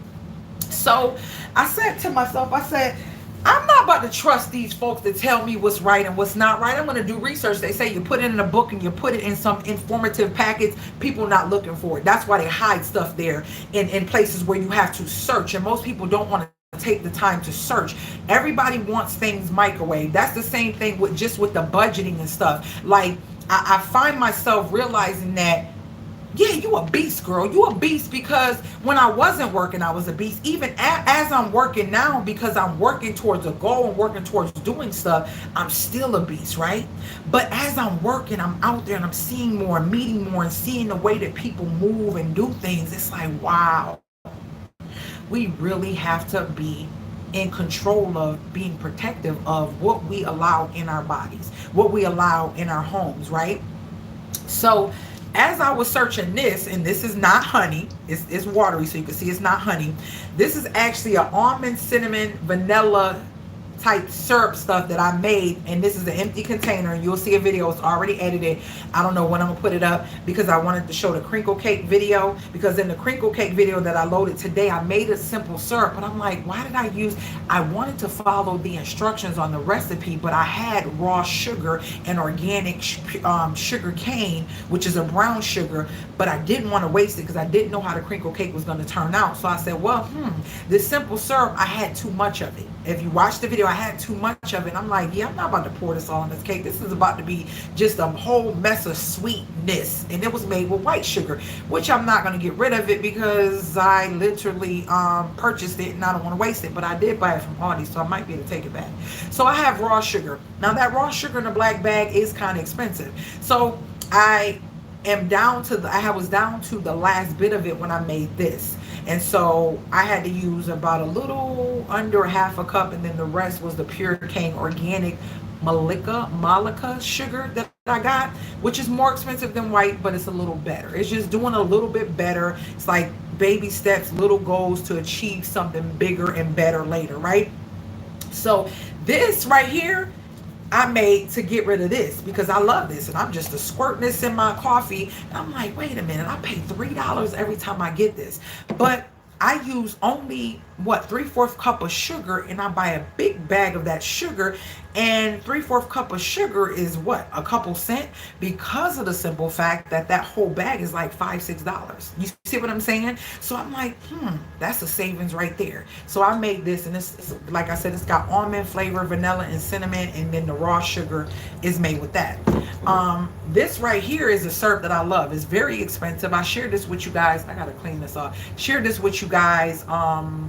So I said to myself, I said, I'm not about to trust these folks to tell me what's right and what's not right. I'm going to do research. They say you put it in a book and you put it in some informative package. People not looking for it. That's why they hide stuff there in places where you have to search. And most people don't want to take the time to search. Everybody wants things microwave. That's the same thing with the budgeting and stuff. Like, I find myself realizing that, yeah, you a beast, girl. You a beast, because when I wasn't working, I was a beast. Even as I'm working now, because I'm working towards a goal and working towards doing stuff, I'm still a beast, right? But as I'm working, I'm out there and I'm seeing more, meeting more, and seeing the way that people move and do things. It's like, wow. We really have to be in control of being protective of what we allow in our bodies, what we allow in our homes, right? So as I was searching this, and this is not honey, it's watery, so you can see it's not honey. This is actually an almond, cinnamon, vanilla type syrup stuff that I made, and this is an empty container, and you'll see a video. It's already edited. I don't know when I'm gonna put it up because I wanted to show the crinkle cake video, because in the crinkle cake video that I loaded today, I made a simple syrup, but I'm like, why did I wanted to follow the instructions on the recipe, but I had raw sugar and organic sugar cane, which is a brown sugar, but I didn't want to waste it because I didn't know how the crinkle cake was going to turn out. So I said, well, this simple syrup, I had too much of it. If you watch the video, I had too much of it. I'm like, yeah, I'm not about to pour this all on this cake. This is about to be just a whole mess of sweetness. And it was made with white sugar, which I'm not going to get rid of it because I literally purchased it and I don't want to waste it. But I did buy it from Aldi, so I might be able to take it back. So I have raw sugar. Now that raw sugar in a black bag is kind of expensive. So I was down to the last bit of it when I made this. And so I had to use about a little under half a cup, and then the rest was the pure cane organic Malika sugar that I got, which is more expensive than white, but it's a little better. It's just doing a little bit better. It's like baby steps, little goals to achieve something bigger and better later, right? So this right here, I made to get rid of this because I love this, and I'm just squirting this in my coffee. And I'm like, wait a minute, I pay $3 every time I get this. But I use only, 3/4 cup of sugar, and I buy a big bag of that sugar, and 3/4 cup of sugar is a couple cents, because of the simple fact that that whole bag is like $5-6. You see what I'm saying? So I'm like, that's a savings right there. So I made this, and it's like I said, it's got almond flavor, vanilla, and cinnamon, and then the raw sugar is made with that. This right here is a syrup that I love. It's very expensive. I shared this with you guys. I gotta clean this off. Shared this with you guys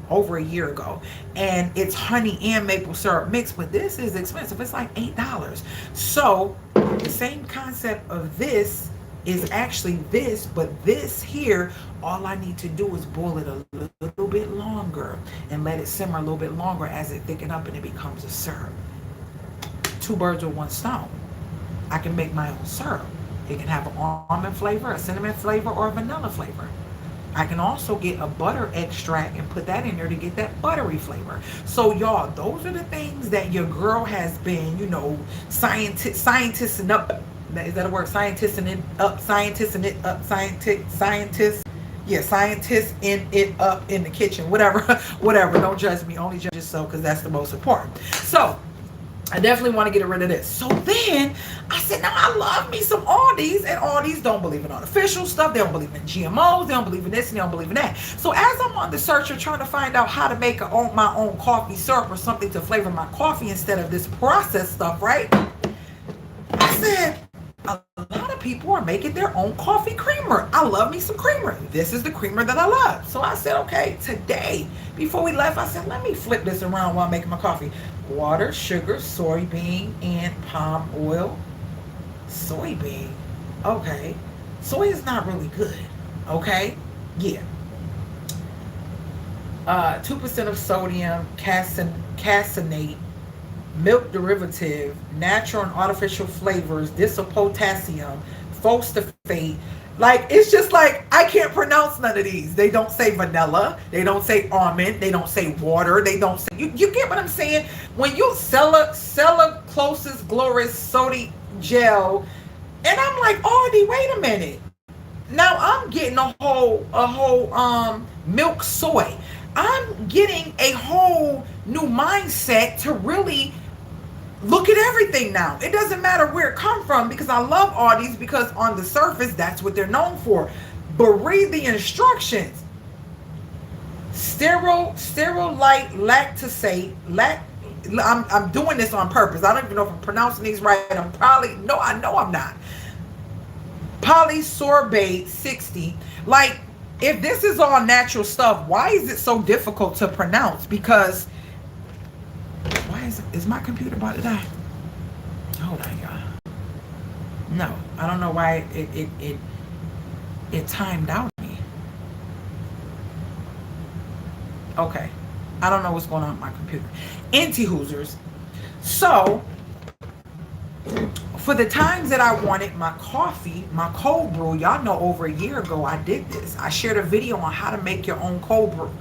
over a year ago, and it's honey and maple syrup mixed, but this is expensive. It's like $8. So the same concept of this is actually this, but this here, all I need to do is boil it a little bit longer and let it simmer a little bit longer as it thickens up and it becomes a syrup. 2 birds with 1 stone. I can make my own syrup. It can have an almond flavor, a cinnamon flavor, or a vanilla flavor. I can also get a butter extract and put that in there to get that buttery flavor. So y'all, those are the things that your girl has been, scientisting up. Is that a word? Scientisting it up, scientisting it up in the kitchen. Whatever. Don't judge me. Only judge yourself, because that's the most important. So I definitely want to get rid of this. So then I said, now I love me some Aldi's, and Aldi's don't believe in artificial stuff. They don't believe in GMOs. They don't believe in this, and they don't believe in that. So as I'm on the search of trying to find out how to make my own coffee syrup or something to flavor my coffee instead of this processed stuff, right? I said, a lot of people are making their own coffee creamer. I love me some creamer. This is the creamer that I love. So I said, okay, today, before we left, I said, let me flip this around while I'm making my coffee. Water, sugar, soybean, and palm oil. Soybean. Okay. Soy is not really good. Okay. Yeah. 2% of sodium, caseinate, milk derivative, natural and artificial flavors, disopotassium, phosphate. Like, it's just like, I can't pronounce none of these. They don't say vanilla. They don't say almond. They don't say water. They don't say, you get what I'm saying? When you cellulose glorious sodium gel, and I'm like, Aldi, wait a minute. Now I'm getting a whole milk soy. I'm getting a whole new mindset to really look at everything now. It doesn't matter where it come from, because I love Aldi's, because on the surface, that's what they're known for. But read the instructions. Sterile light lactosate. I'm doing this on purpose. I don't even know if I'm pronouncing these right. I know I'm not. Polysorbate 60. Like, if this is all natural stuff, why is it so difficult to pronounce? Because is my computer about to die? Hold on, y'all. No, I don't know why it timed out me. Okay, I don't know what's going on with my computer. Anti-hoosers. So for the times that I wanted my coffee, my cold brew, y'all know over a year ago I did this. I shared a video on how to make your own cold brew.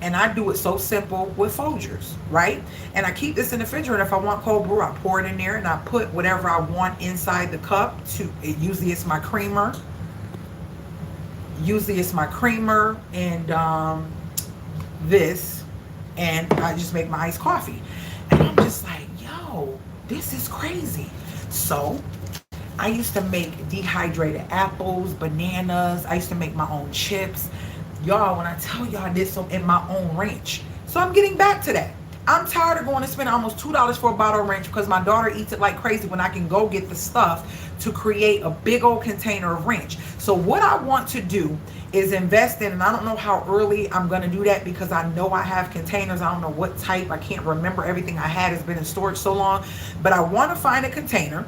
And I do it so simple with Folgers, right? And I keep this in the refrigerator. If I want cold brew, I pour it in there and I put whatever I want inside the cup. Usually it's my creamer. And this. And I just make my iced coffee. And I'm just like, yo, this is crazy. So I used to make dehydrated apples, bananas. I used to make my own chips. Y'all, when I tell y'all I did some in my own ranch. So I'm getting back to that. I'm tired of going to spend almost $2 for a bottle of ranch because my daughter eats it like crazy when I can go get the stuff to create a big old container of ranch. So what I want to do is invest in, and I don't know how early I'm going to do that because I know I have containers. I don't know what type. I can't remember everything I had. Has been in storage so long. But I want to find a container,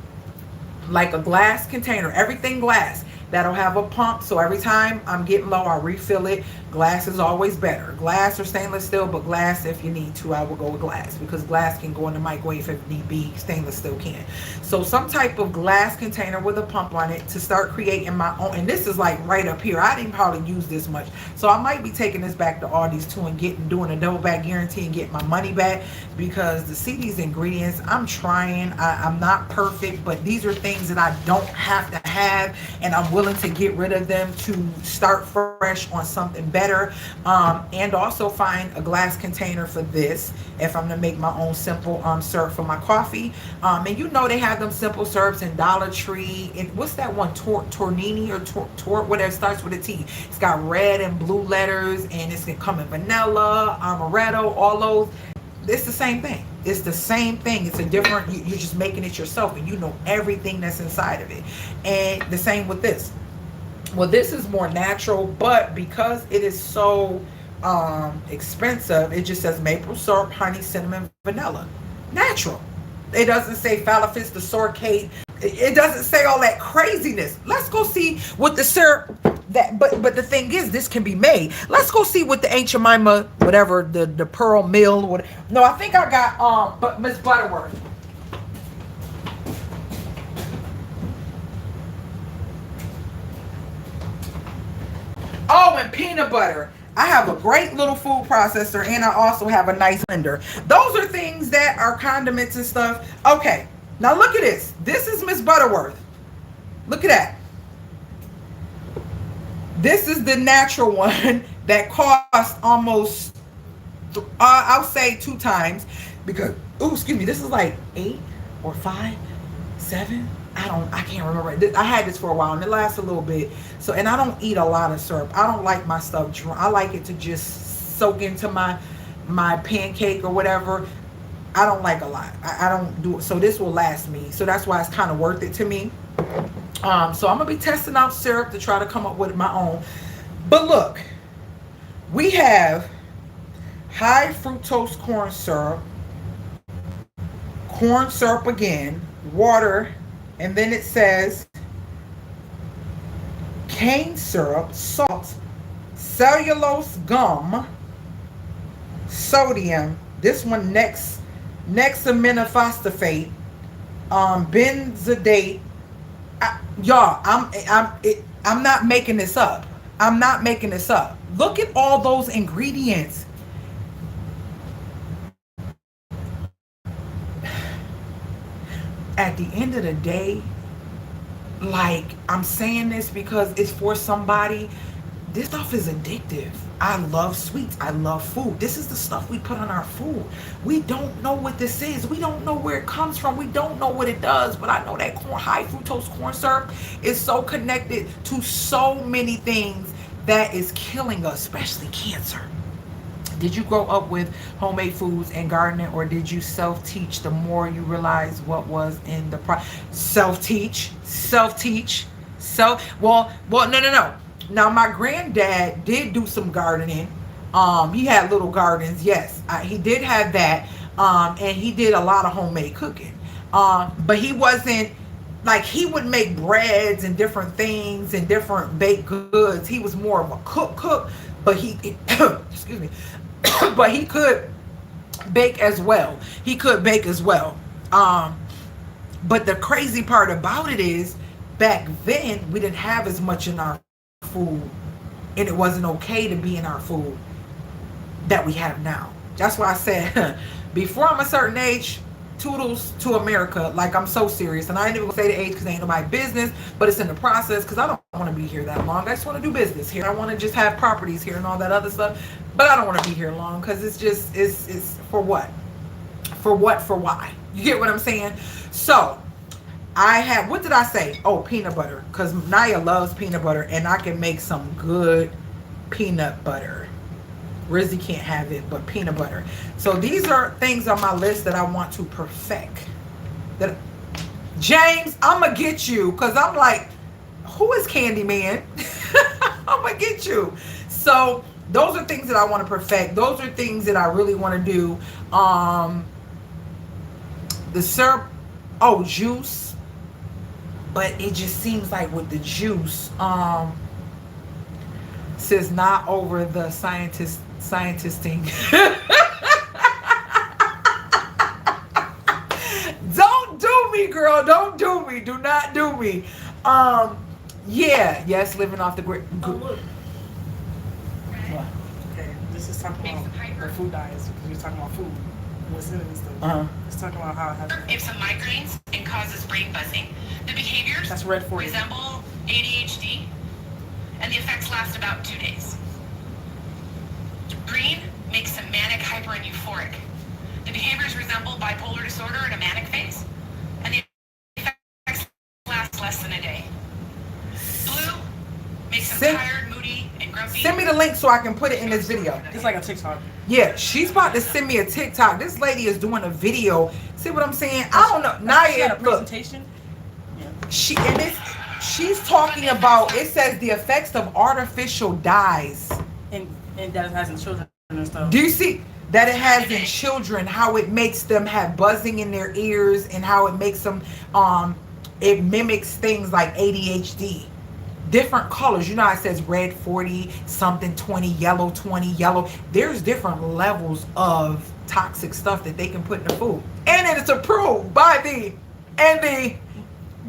like a glass container, everything glass. That'll have a pump, so every time I'm getting low, I'll refill it. Glass is always better. Glass or stainless steel, but glass, if you need to, I will go with glass because glass can go in the microwave if need be. Stainless steel can. So some type of glass container with a pump on it to start creating my own. And this is like right up here. I didn't probably use this much, so I might be taking this back to Aldi's too and doing a double back guarantee and getting my money back because to see these ingredients, I'm trying. I'm not perfect, but these are things that I don't have to have, and I'm willing to get rid of them to start fresh on something better. And also find a glass container for this if I'm gonna make my own simple syrup for my coffee. And you know they have them simple syrups in Dollar Tree. And what's that one? Tornini or Tort, whatever, starts with a T. It's got red and blue letters, and it's gonna come in vanilla, amaretto, all those. It's the same thing. It's the same thing. It's a different, you're just making it yourself and you know everything that's inside of it. And the same with this. Well, this is more natural, but because it is so expensive, it just says maple syrup, honey, cinnamon, vanilla. Natural. It doesn't say falafis, the sorcate. It doesn't say all that craziness. Let's go see what the syrup that, but the thing is, this can be made. Let's go see what the Aunt Jemima, whatever, the Pearl Mill, what. No, I think I got but Miss Butterworth. Oh, and peanut butter. I have a great little food processor, and I also have a nice blender. Those are things that are condiments and stuff. Okay, now look at this. This is Miss Butterworth. Look at that. This is the natural one that cost almost, I'll say 2 times because, oh, excuse me, this is like 8 or 5, 7. I can't remember. I had this for a while and it lasts a little bit. So, and I don't eat a lot of syrup. I don't like my stuff dry. I like it to just soak into my pancake or whatever. I don't like a lot. I don't do it. So this will last me. So that's why it's kind of worth it to me. So I'm gonna be testing out syrup to try to come up with my own. But look, we have high fructose corn syrup again, water, and then it says cane syrup, salt, cellulose gum, sodium. This one hexaminophosphate, benzodate. Y'all, I'm not making this up. I'm not making this up. Look at all those ingredients. At the end of the day, like, I'm saying this because it's for somebody. This stuff is addictive. I love sweets. I love food. This is the stuff we put on our food. We don't know what this is. We don't know where it comes from. We don't know what it does. But I know that high fructose corn syrup is so connected to so many things that is killing us, especially cancer. Did you grow up with homemade foods and gardening, or did you self-teach the more you realize what was in the self-teach? Well, no. Now, my granddad did do some gardening. He had little gardens. Yes, he did have that. And he did a lot of homemade cooking. But he wasn't, like, he would make breads and different things and different baked goods. He was more of a cook, but he, excuse me, but he could bake as well. But the crazy part about it is, back then, we didn't have as much in our food, and it wasn't okay to be in our food that we have now. That's why I said, before I'm a certain age, toodles to America. Like, I'm so serious. And I ain't even gonna say the age because ain't nobody business, but it's in the process because I don't want to be here that long. I just want to do business here. I want to just have properties here and all that other stuff. But I don't want to be here long because it's just, it's for what? For what? For why? You get what I'm saying? So, I have, what did I say? Oh, peanut butter. Because Naya loves peanut butter and I can make some good peanut butter. Rizzy can't have it, but peanut butter. So these are things on my list that I want to perfect. That, James, I'm going to get you because I'm like, who is Candyman? I'm going to get you. So those are things that I want to perfect. Those are things that I really want to do. The syrup, juice. But it just seems like with the juice, says not over the scientisting. Don't do me, girl. Don't do me. Do not do me. Yes, living off the grid. Oh, look. Okay, this is talking about the food diets because you're talking about food. What's in it and stuff. It's talking about how it has. Gives some migraines and causes brain buzzing. The behaviors That's red for you. resemble ADHD, and the effects last about 2 days. Green makes them manic, hyper, and euphoric. The behaviors resemble bipolar disorder in a manic phase, and the effects last less than a day. Blue makes them tired, moody, and grumpy. Send me the link so I can put it in this video. It's like a TikTok. Yeah, she's about to send me a TikTok. This lady is doing a video. See what I'm saying? I don't know. Naya, a presentation. She's talking about, it says the effects of artificial dyes. And that it has in children and stuff. Do you see that it has in children, how it makes them have buzzing in their ears and how it makes them, it mimics things like ADHD. Different colors. You know how it says red 40, something 20, yellow 20, yellow. There's different levels of toxic stuff that they can put in the food. And it's approved by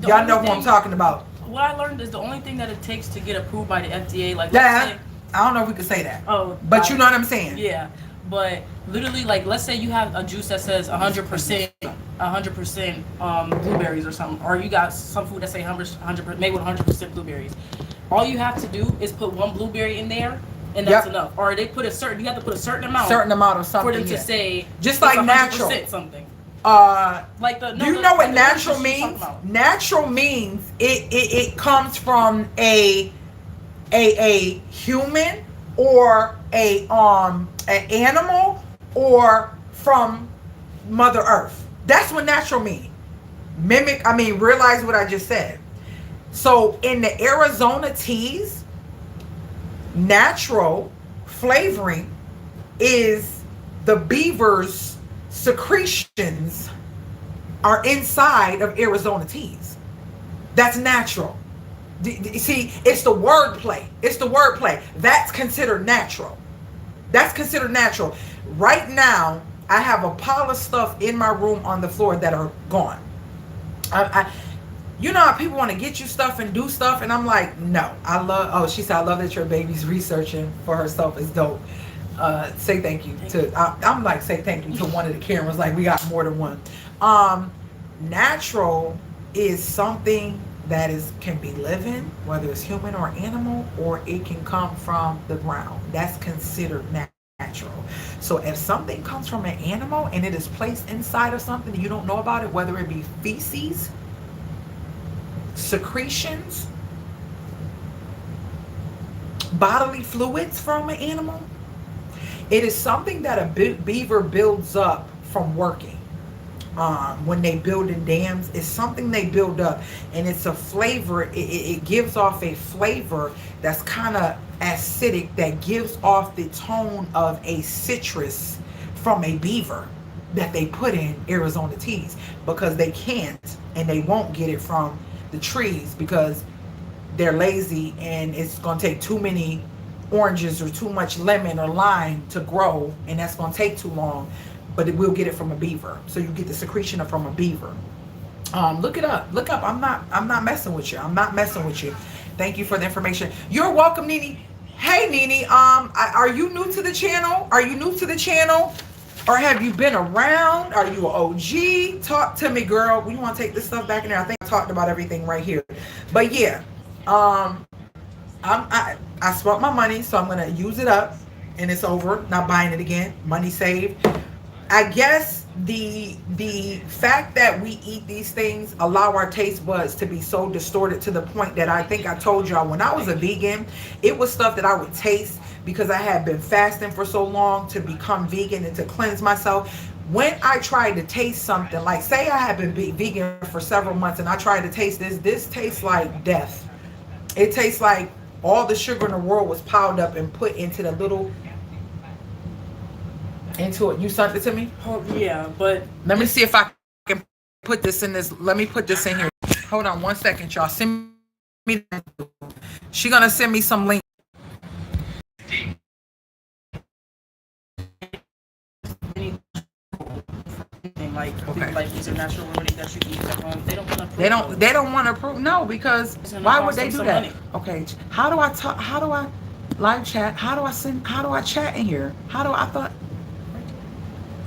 y'all know who I'm talking about. What I learned is the only thing that it takes to get approved by the FDA, like I don't know if we could say that. Oh, but you know what I'm saying? Yeah, but literally, like, let's say you have a juice that says 100%, 100% blueberries or something, or you got some food that say 100% made with 100% blueberries. All you have to do is put one blueberry in there, and that's enough. Or they put you have to put a certain amount of something for them to say just like natural something. Like do you know what natural means? Natural means it comes from a human or an animal or from Mother Earth. That's what natural means. Realize what I just said. So in the Arizona teas, natural flavoring is the beaver's secretions are inside of Arizona teas. That's natural. See, it's the wordplay. It's the wordplay. That's considered natural. That's considered natural. Right now, I have a pile of stuff in my room on the floor that are gone. You know how people want to get you stuff and do stuff, and I'm like, no. She said, I love that your baby's researching for herself. It's dope. Say thank you to, I'm like, say thank you to one of the cameras. Like, we got more than one. Natural is something that can be living, whether it's human or animal, or it can come from the ground. That's considered natural. So if something comes from an animal and it is placed inside of something and you don't know about it, whether it be feces, secretions, bodily fluids from an animal, it is something that a beaver builds up from working. When they build in dams, it's something they build up, and it's a flavor. It gives off a flavor that's kind of acidic, that gives off the tone of a citrus from a beaver that they put in Arizona teas, because they can't and they won't get it from the trees because they're lazy and it's going to take too many oranges or too much lemon or lime to grow, and that's going to take too long. But we'll get it from a beaver. So you get the secretion from a beaver. Look it up. Look up. I'm not messing with you. I'm not messing with you. Thank you for the information. You're welcome, Nene. Hey, Nene. Are you new to the channel? Are you new to the channel? Or have you been around? Are you an OG? Talk to me, girl. We want to take this stuff back in there. I think I talked about everything right here. But yeah, I spent my money, so I'm gonna use it up, and it's over. Not buying it again. Money saved. I guess the fact that we eat these things allow our taste buds to be so distorted to the point that I think I told y'all when I was a vegan, it was stuff that I would taste because I had been fasting for so long to become vegan and to cleanse myself. When I tried to taste something, like say I had been vegan for several months and I tried to taste this tastes like death. It tastes like all the sugar in the world was piled up and put into the little into it. You sent it to me? Oh, yeah, but let me see if I can put this in this. Let me put this in here. Hold on 1 second, y'all. Send me. She gonna send me some link. Like, okay. Like these are natural remedies that you can use at home. They don't want to approve. They don't want to approve. No, because why would they do that? Money. Okay, how do I talk? How do I live chat? How do I send? How do I chat in here? How do I thought?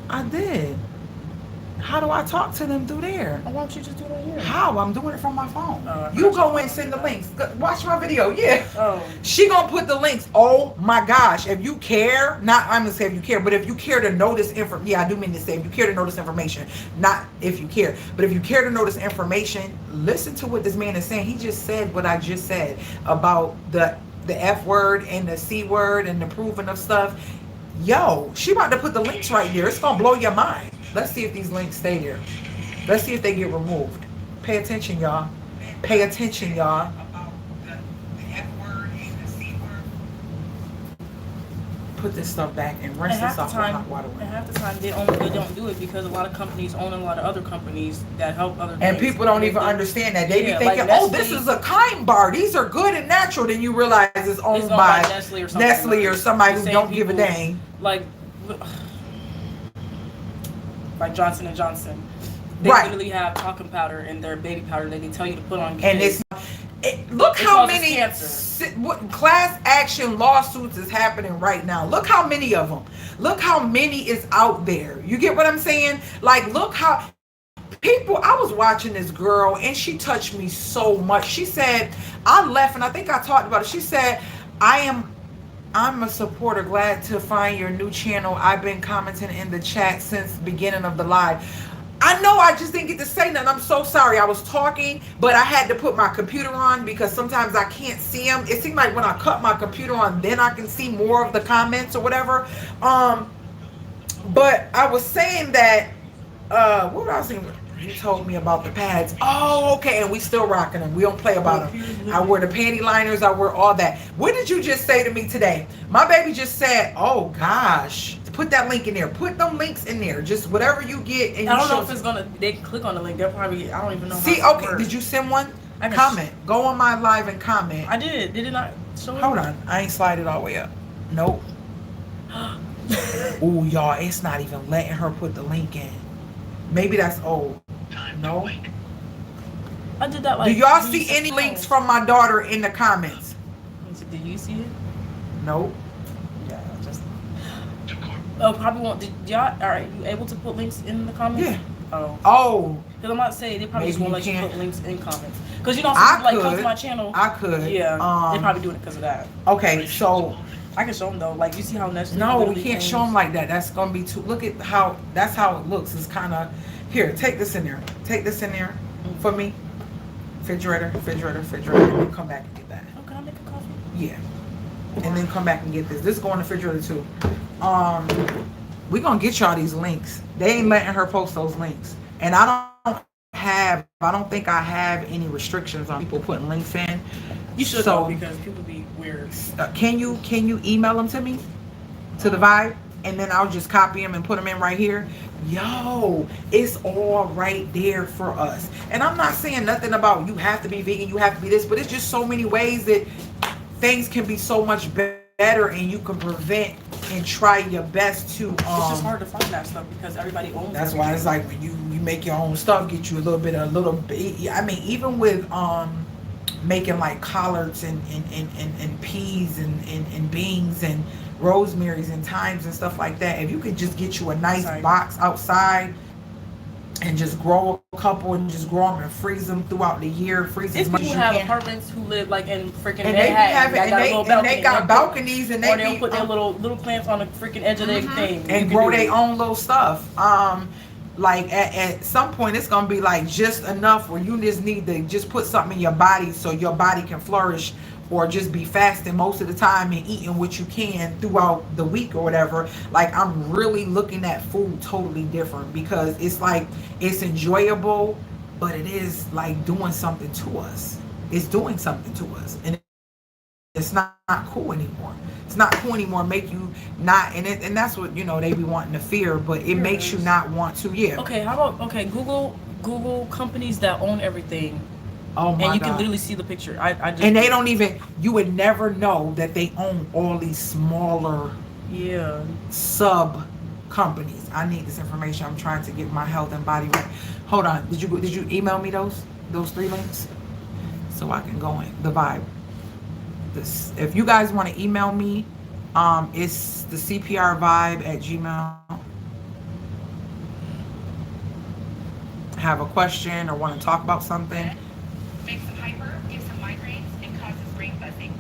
I did. How do I talk to them through there? Why don't you just do it here? How? I'm doing it from my phone. You go in and send the links. Watch my video. Yeah. Oh. She gonna put the links. Oh my gosh. If you care, not I'm gonna say if you care, but if you care to know this information, yeah, I do mean to say if you care to know this information, not if you care, but if you care to know this information, listen to what this man is saying. He just said what I just said about the F word and the C word and the proving of stuff. Yo, she about to put the links right there. It's gonna blow your mind. Let's see if these links stay there. Let's see if they get removed. Pay attention, y'all. Pay attention, y'all. Put this stuff back and rinse this off with hot water. And half the time they don't do it because a lot of companies own a lot of other companies that help other and things. People don't even understand that. They be thinking, like this is a kind bar. These are good and natural. Then you realize it's owned by Nestle or somebody who don't give a dang. Like Johnson & Johnson. They literally have talcum powder in their baby powder that they tell you to put on kids. And look how many class action lawsuits is happening right now. Look how many of them. Look how many is out there. You get what I'm saying? Like, look how people, I was watching this girl and she touched me so much. She said, I left, and I think I talked about it. She said, I'm a supporter. Glad to find your new channel. I've been commenting in the chat since the beginning of the live. I know I just didn't get to say nothing. I'm so sorry. I was talking, but I had to put my computer on because sometimes I can't see them. It seemed like when I cut my computer on, then I can see more of the comments or whatever. But I was saying that, what was I saying? You told me about the pads. Oh, okay. And we still rocking them. We don't play about them. I wear the panty liners. I wear all that. What did you just say to me today? My baby just said, oh gosh, put that link in there. Put them links in there. Just whatever you get. And I don't know if it's gonna, they can click on the link. They'll probably, I don't even know. See, okay. Did you send one? Comment. Go on my live and comment. I did. Did it not show Hold on. I ain't slide it all the way up. Nope. Ooh, y'all, it's not even letting her put the link in. Maybe that's old. No. I did that. Like, do y'all see any links from my daughter in the comments? Did you see it? Nope. Yeah, just. Oh, probably won't. Did y'all? All right, you able to put links in the comments? Yeah. Oh. Oh. Because I'm not saying they probably just won't let you put links in comments. Because you know, some people like come to my channel. I could. Yeah. They probably doing it because of that. Okay, so. I can show them though. Like you see how Nestle. No, we can't show them like that. That's gonna be too. Look at how. That's how it looks. It's kind of. Here, take this in there. Take this in there for me. Refrigerator, and then come back and get that. Oh, can I make a coffee? Yeah. And then come back and get this. This is going to the refrigerator too. We're gonna get y'all these links. They ain't letting her post those links. And I don't think I have any restrictions on people putting links in. You should though, because people be weird. Can you email them to me? To the Vibe? And then I'll just copy them and put them in right here. Yo, it's all right there for us. And I'm not saying nothing about you have to be vegan, you have to be this, but it's just so many ways that things can be so much better better, and you can prevent and try your best to It's just hard to find that stuff because everybody owns that's everything. why it's like when you make your own stuff, get you a little bit I mean, even with making like collards and peas and beans and rosemaries and thymes and stuff like that, if you could just get you a nice box outside and just grow a couple and just grow them and freeze them throughout the year, freeze as much as you People have can. apartments who live like in freaking And they be having, Manhattan. they got balconies, and or they they'll be put their little plants on the freaking edge of their thing and grow their own little stuff. Like at some point it's gonna be like just enough where you just need to just put something in your body so your body can flourish, or just be fasting most of the time and eating what you can throughout the week or whatever. Like, I'm really looking at food totally different, because it's like it's enjoyable, but it is like doing something to us. It's doing something to us, and it's not cool anymore. It's not cool anymore. Make you not, and that's what, you know, they be wanting to fear, but it makes you not want to. Yeah. Okay, how about Google companies that own everything. Oh my and you God. can literally see the picture. I just, and they don't even, you would never know that they own all these smaller sub companies. I need this information. I'm trying to get my health and body right. Hold on. Did you email me those 3 links so I can go in the vibe? This, if you guys want to email me, it's the cprvibe@gmail. Have a question or want to talk about something? Makes them hyper, gives them migraines, and causes brain buzzing.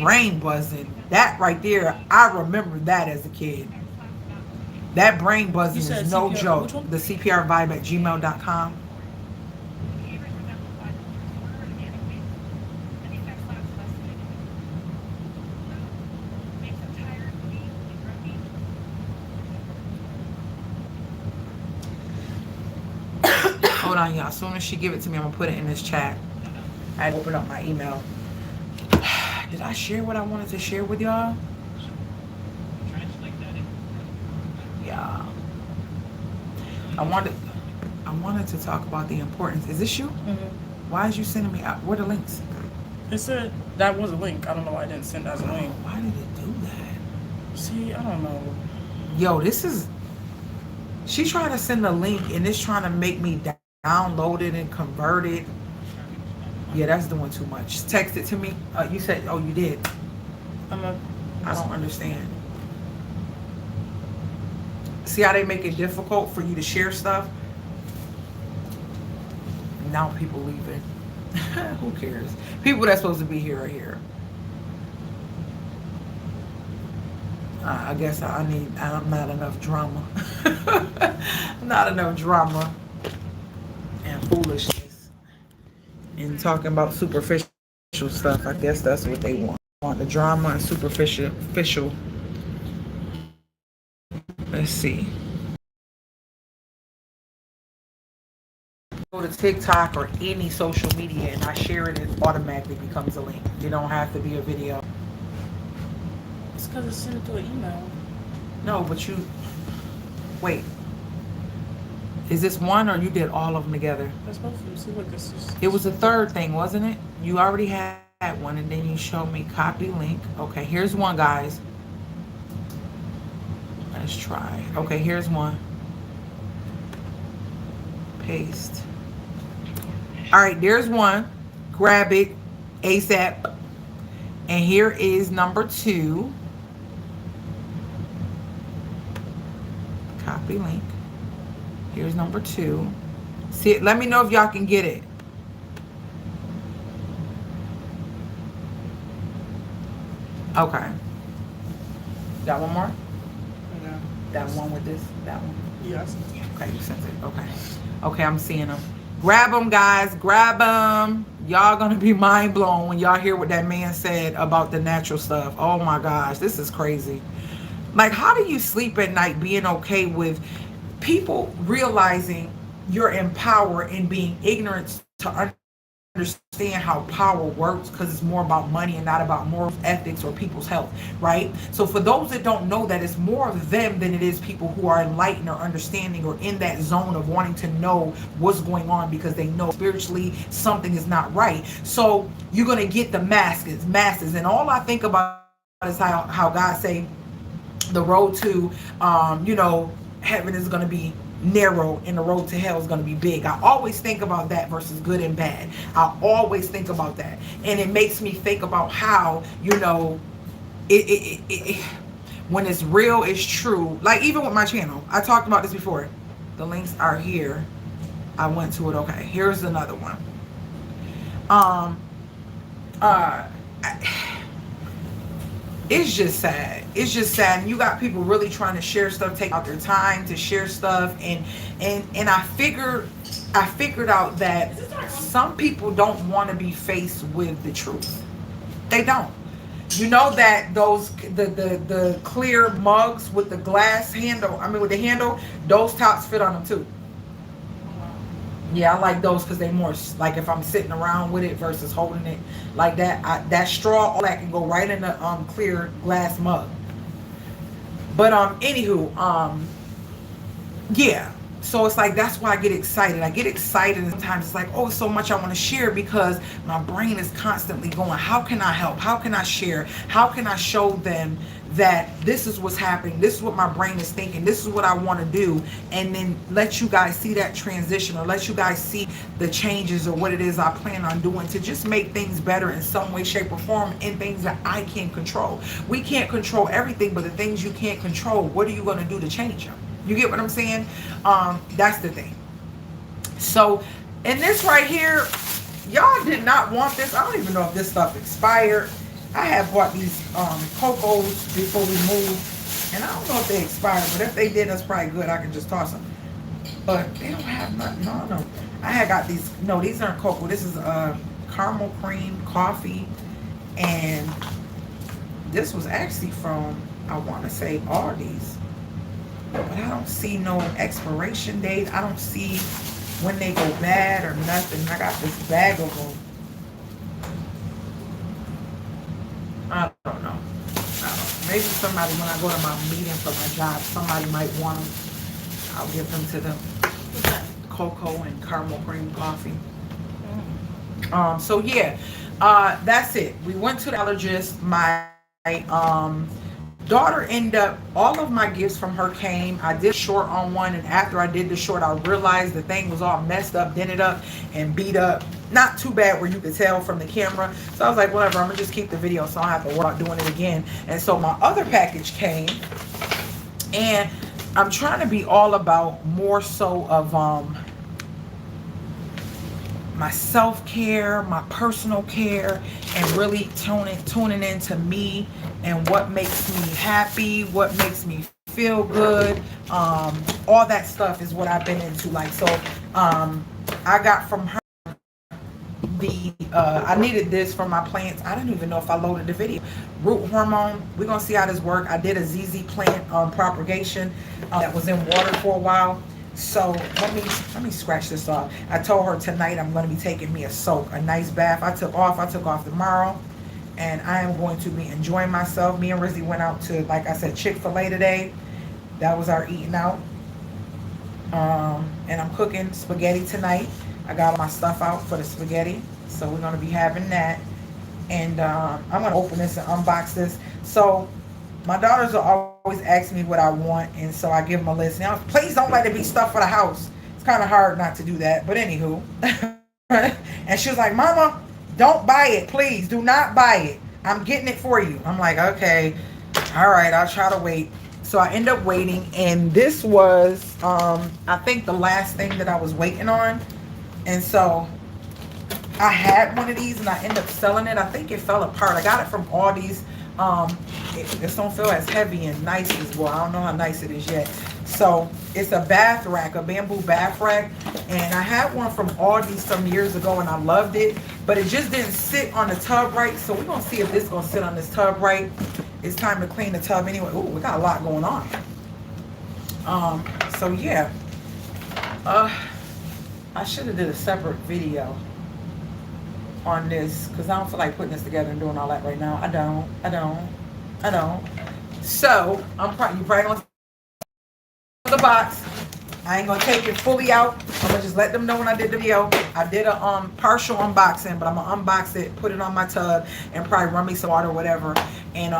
Brain buzzing. That right there, I remember that as a kid. That brain buzzing is no joke. The cprvibe@gmail.com. Hold on, y'all. As soon as she give it to me, I'm gonna put it in this chat. I had to open up my email. Did I share what I wanted to share with y'all? Yeah. I wanted to talk about the importance. Is this you? Mm-hmm. Why is you sending me out? Where are the links? It said that was a link. I don't know why I didn't send that as a link. Why did it do that? See, I don't know. Yo, this is... She trying to send a link and it's trying to make me download it and convert it. Yeah, that's doing too much. Text it to me. You said, oh, you did. I don't understand. See how they make it difficult for you to share stuff? Now people leaving. Who cares? People that's supposed to be here are here. I guess I'm not enough drama. Not enough drama and foolishness and talking about superficial stuff. I guess that's what they want. The drama and superficial. Let's see. Go to TikTok or any social media and I share it, it automatically becomes a link. You don't have to be a video. It's because it's sent through an email. No, but you... Wait. Is this one or you did all of them together? That's both of them. See, look, this is... It was the third thing, wasn't it? You already had one and then you showed me copy link. Okay, here's one, guys. Let's try. Okay, here's one. Paste. All right, there's one. Grab it ASAP. And here is number 2. Copy link. Here's number 2. See it. Let me know if y'all can get it. Okay. Got one more? Yeah. That one with this? That one? Yes. Okay, you sent it. Okay. Okay, I'm seeing them. Grab them, guys. Grab them. Y'all gonna be mind blown when y'all hear what that man said about the natural stuff. Oh my gosh, this is crazy. Like, how do you sleep at night being okay with people realizing you're in power and being ignorant to understand how power works, because it's more about money and not about moral ethics or people's health, right? So for those that don't know that, it's more of them than it is people who are enlightened or understanding or in that zone of wanting to know what's going on because they know spiritually something is not right. So you're going to get the masses. And all I think about is how God say the road to, you know, heaven is going to be narrow and the road to hell is going to be big. I always think about that versus good and bad. I always think about that. And it makes me think about how, you know, when it's real, it's true. Like even with my channel, I talked about this before. The links are here. I went to it. Okay, here's another one. It's just sad. It's just sad. And you got people really trying to share stuff, take out their time to share stuff, and I figured out that some people don't want to be faced with the truth. They don't. You know that those the clear mugs with the glass handle, I mean with the handle, those tops fit on them too. Yeah, I like those because they more like if I'm sitting around with it versus holding it like that. That straw, all that can go right in the clear glass mug. But anywho, yeah. So it's like that's why I get excited. I get excited, and sometimes it's like, oh, so much I want to share because my brain is constantly going, how can I help? How can I share? How can I show them that this is what's happening? This is what my brain is thinking. This is what I want to do. And then let you guys see that transition, or let you guys see the changes or what it is I plan on doing to just make things better in some way, shape, or form in things that I can control. We can't control everything, but the things you can't control, what are you going to do to change them? You get what I'm saying? That's the thing. So, and this right here, y'all did not want this. I don't even know if this stuff expired. I have bought these Cocos before we moved, and I don't know if they expired, but if they did, that's probably good. I can just toss them. But they don't have nothing. No. I had got these. No, these aren't cocoa. This is caramel cream coffee, and this was actually from, I want to say, Aldi's. But I don't see no expiration date. I don't see when they go bad or nothing. I got this bag of them. I don't know. Maybe somebody, when I go to my meeting for my job, somebody might want them. I'll give them to them. What's that? Cocoa and caramel cream coffee. So yeah, that's it. We went to the allergist. My daughter ended up, all of my gifts from her came. I did short on one, and after I did the short, I realized the thing was all messed up, dented up, and beat up. Not too bad where you could tell from the camera. So I was like, whatever, I'm gonna just keep the video so I don't have to worry about doing it again. And so my other package came, and I'm trying to be all about more so of my self-care, my personal care, and really tuning into me and what makes me happy, what makes me feel good. All that stuff is what I've been into. Like, so I got from her I needed this for my plants. I don't even know if I loaded the video. Root hormone. We're gonna see how this works. I did a ZZ plant propagation that was in water for a while. So let me scratch this off. I told her tonight I'm going to be taking me a nice bath. I took off tomorrow, and I am going to be enjoying myself. Me and Rizzy went out to, like I said, Chick-fil-A today. That was our eating out. And I'm cooking spaghetti tonight. I got my stuff out for the spaghetti, so we're going to be having that. And I'm going to open this and unbox this. So my daughters are always asking me what I want, and so I give them a list. Now, please don't let it be stuff for the house. It's kind of hard not to do that, but anywho. And she was like, Mama, don't buy it. Please, do not buy it. I'm getting it for you. I'm like, okay, all right, I'll try to wait. So I end up waiting, and this was, I think, the last thing that I was waiting on. And so I had one of these, and I ended up selling it. I think it fell apart. I got it from Aldi's. It don't feel as heavy and nice as well. I don't know how nice it is yet. So it's a bath rack, a bamboo bath rack, and I had one from Aldi some years ago, and I loved it, but it just didn't sit on the tub right. So we're gonna see if this is gonna sit on this tub right. It's time to clean the tub anyway. Ooh, we got a lot going on. So yeah, I should have did a separate video on this because I don't feel like putting this together and doing all that right now. I don't. So you probably gonna see the box. I ain't gonna take it fully out. I'm gonna just let them know when I did the video. I did a partial unboxing, but I'm gonna unbox it, put it on my tub, and probably run me some water or whatever, and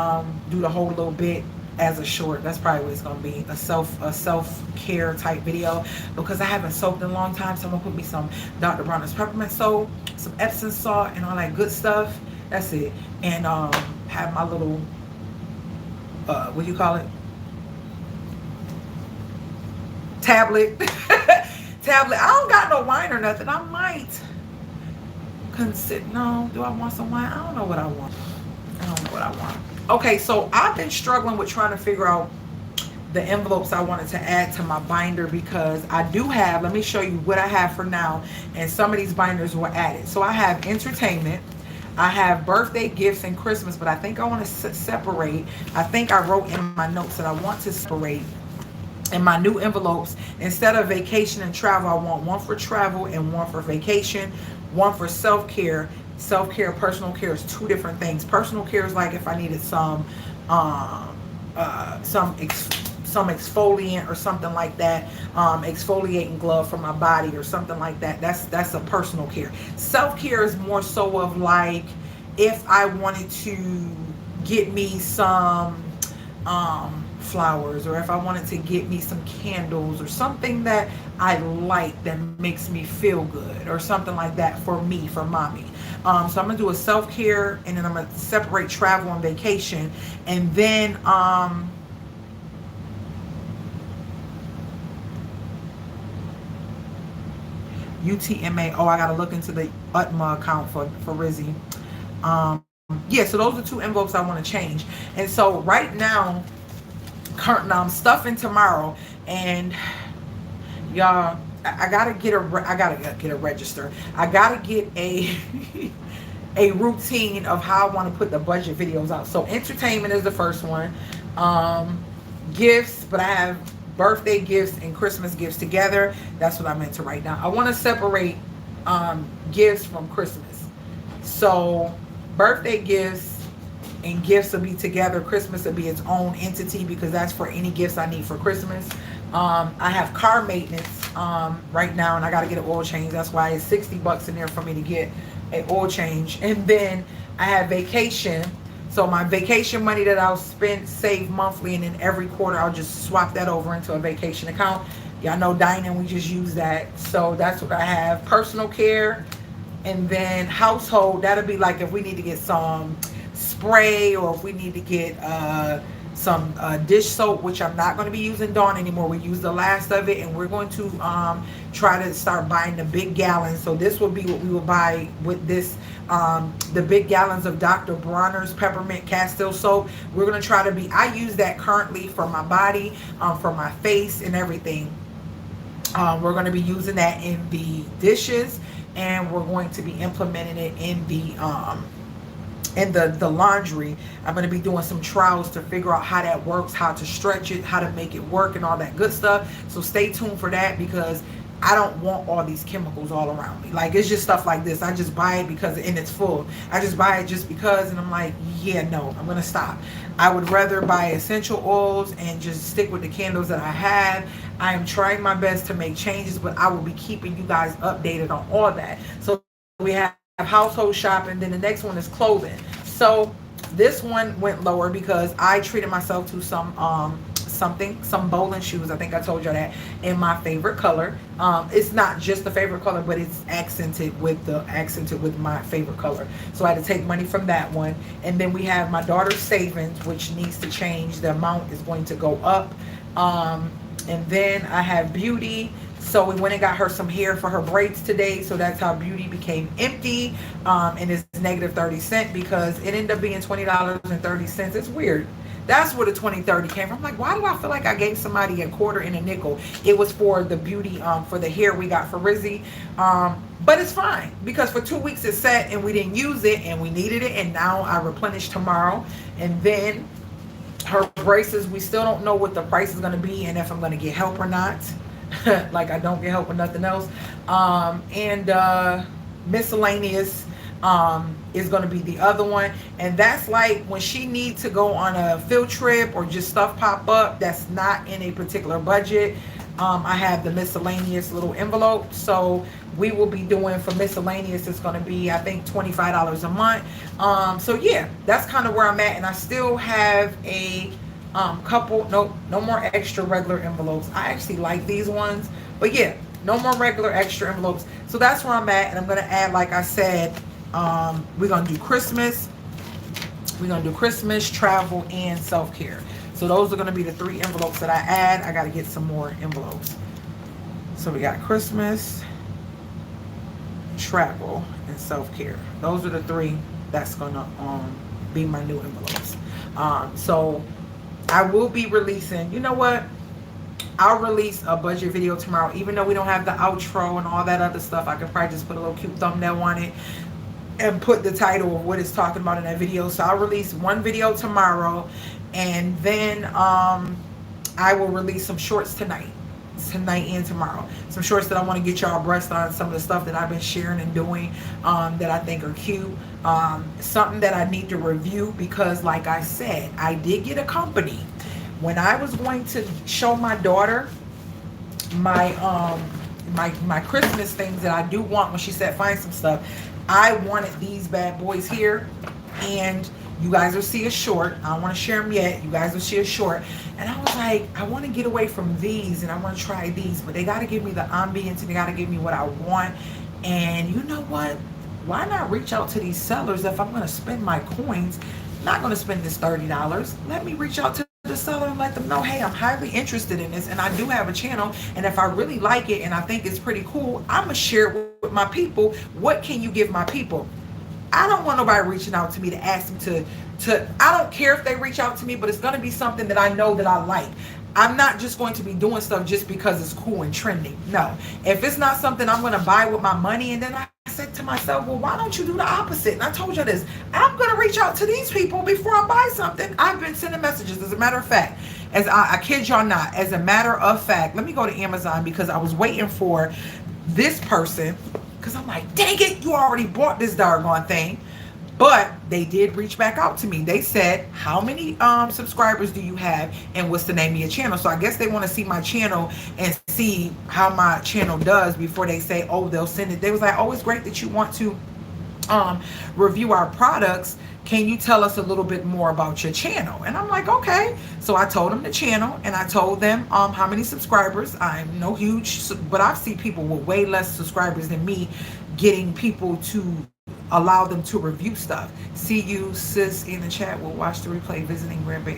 do the whole little bit as a short. That's probably what it's gonna be, a self-care type video, because I haven't soaked in a long time. So I'm gonna put me some Dr. Bronner's peppermint soap, some Epsom salt, and all that good stuff. That's it. And have my little what do you call it, tablet. Tablet. I don't got no wine or nothing. I might consider, no, do I want some wine? I don't know what I want. I don't know what I want. Okay, so I've been struggling with trying to figure out the envelopes I wanted to add to my binder, because I do have, let me show you what I have for now, and some of these binders were added. So I have entertainment, I have birthday gifts and Christmas, but I think I want to separate. I think I wrote in my notes that I want to separate in my new envelopes. Instead of vacation and travel, I want one for travel and one for vacation, one for self-care. Self-care, personal care is two different things. Personal care is like if I needed some exfoliant or something like that, exfoliating glove for my body or something like that. That's a personal care. Self-care is more so of like if I wanted to get me some flowers, or if I wanted to get me some candles or something that I like that makes me feel good or something like that for me, for mommy. So I'm gonna do a self-care, and then I'm gonna separate travel and vacation, and then UTMA. Oh, I gotta look into the UTMA account for Rizzy. Yeah, so those are two envelopes I want to change. And so right now, currently I'm stuffing tomorrow, and y'all, I gotta get a register. I gotta get a a routine of how I want to put the budget videos out. So entertainment is the first one. Gifts, but I have birthday gifts and Christmas gifts together. That's what I'm into right now. I want to separate gifts from Christmas. So birthday gifts and gifts will be together. Christmas will be its own entity, because that's for any gifts I need for Christmas. I have car maintenance right now, and I got to get an oil change. That's why it's $60 in there for me to get an oil change. And then I have vacation. So my vacation money that I'll save monthly, and then every quarter I'll just swap that over into a vacation account. Y'all know dining, we just use that. So that's what I have. Personal care, and then household. That'll be like if we need to get some spray, or if we need to get some dish soap, which I'm not going to be using Dawn anymore. We use the last of it, and we're going to try to start buying the big gallons. So this will be what we will buy with this, the big gallons of Dr. Bronner's peppermint castile soap. We're going to try to be, I use that currently for my body, for my face and everything. We're going to be using that in the dishes, and we're going to be implementing it in the laundry. I'm going to be doing some trials to figure out how that works, how to stretch it, how to make it work, and all that good stuff. So stay tuned for that, because I don't want all these chemicals all around me. Like, it's just stuff like this. I just buy it because, and it's full. I just buy it just because, and I'm like, yeah, no, I'm going to stop. I would rather buy essential oils and just stick with the candles that I have. I am trying my best to make changes, but I will be keeping you guys updated on all that. So we have household shopping, then the next one is clothing. So this one went lower because I treated myself to some bowling shoes. I think I told you that, in my favorite color. It's not just the favorite color, but it's accented with my favorite color. So I had to take money from that one. And then we have my daughter's savings, which needs to change. The amount is going to go up. And then I have beauty. So we went and got her some hair for her braids today. So that's how beauty became empty. And it's negative 30 cents, because it ended up being $20.30. It's weird. That's where the 20-30 came from. I'm like, why do I feel like I gave somebody a quarter and a nickel? It was for the beauty, for the hair we got for Rizzy. But it's fine, because for 2 weeks it sat and we didn't use it, and we needed it. And now I replenish tomorrow. And then her braces, we still don't know what the price is going to be, and if I'm going to get help or not. Like, I don't get help with nothing else. And miscellaneous is going to be the other one. And that's like when she needs to go on a field trip or just stuff pop up that's not in a particular budget. I have the miscellaneous little envelope. So we will be doing for miscellaneous, it's going to be, I think, $25 a month. So yeah, that's kind of where I'm at. And I still have a couple, no more extra regular envelopes. I actually like these ones, but yeah, no more regular extra envelopes. So that's where I'm at. And I'm going to add, like I said, we're going to do Christmas. We're going to do Christmas, travel, and self-care. So those are going to be the 3 envelopes that I add. I got to get some more envelopes. So we got Christmas, travel, and self-care. Those are the 3 that's going to be my new envelopes. So I will be releasing, you know what? I'll release a budget video tomorrow. Even though we don't have the outro and all that other stuff, I could probably just put a little cute thumbnail on it and put the title of what it's talking about in that video. So I'll release one video tomorrow, and then I will release some shorts tonight and tomorrow. Some shorts that I want to get y'all abreast on, some of the stuff that I've been sharing and doing that I think are cute. Something that I need to review, because like I said, I did get a company. When I was going to show my daughter my my Christmas things that I do want, when she said find some stuff, I wanted these bad boys here, and you guys will see a short. I don't want to share them yet. You guys will see a short. And I was like, I want to get away from these, and I want to try these, but they got to give me the ambience, and they got to give me what I want. And you know what? Why not reach out to these sellers? If I'm going to spend my coins, I'm not going to spend this $30. Let me reach out to the seller and let them know, hey, I'm highly interested in this, and I do have a channel, and if I really like it and I think it's pretty cool, I'm gonna share it with my people. What can you give my people? I don't want nobody reaching out to me to ask them to I don't care if they reach out to me, but it's gonna be something that I know that I like. I'm not just going to be doing stuff just because it's cool and trending. No, if it's not something I'm gonna buy with my money, and then I said to myself, well, why don't you do the opposite? And I told you this, I'm going to reach out to these people before I buy something. I've been sending messages. As a matter of fact, as I kid y'all not, as a matter of fact, let me go to Amazon, because I was waiting for this person, because I'm like, dang it, you already bought this doggone thing. But they did reach back out to me. They said, how many subscribers do you have, and what's the name of your channel? So I guess they want to see my channel and see how my channel does before they say, oh, they'll send it. They was like, oh, it's great that you want to review our products. Can you tell us a little bit more about your channel? And I'm like, okay. So I told them the channel, and I told them how many subscribers. I'm no huge, but I've seen people with way less subscribers than me getting people to allow them to review stuff. See you, sis, in the chat. We'll watch the replay, visiting Grand Bay.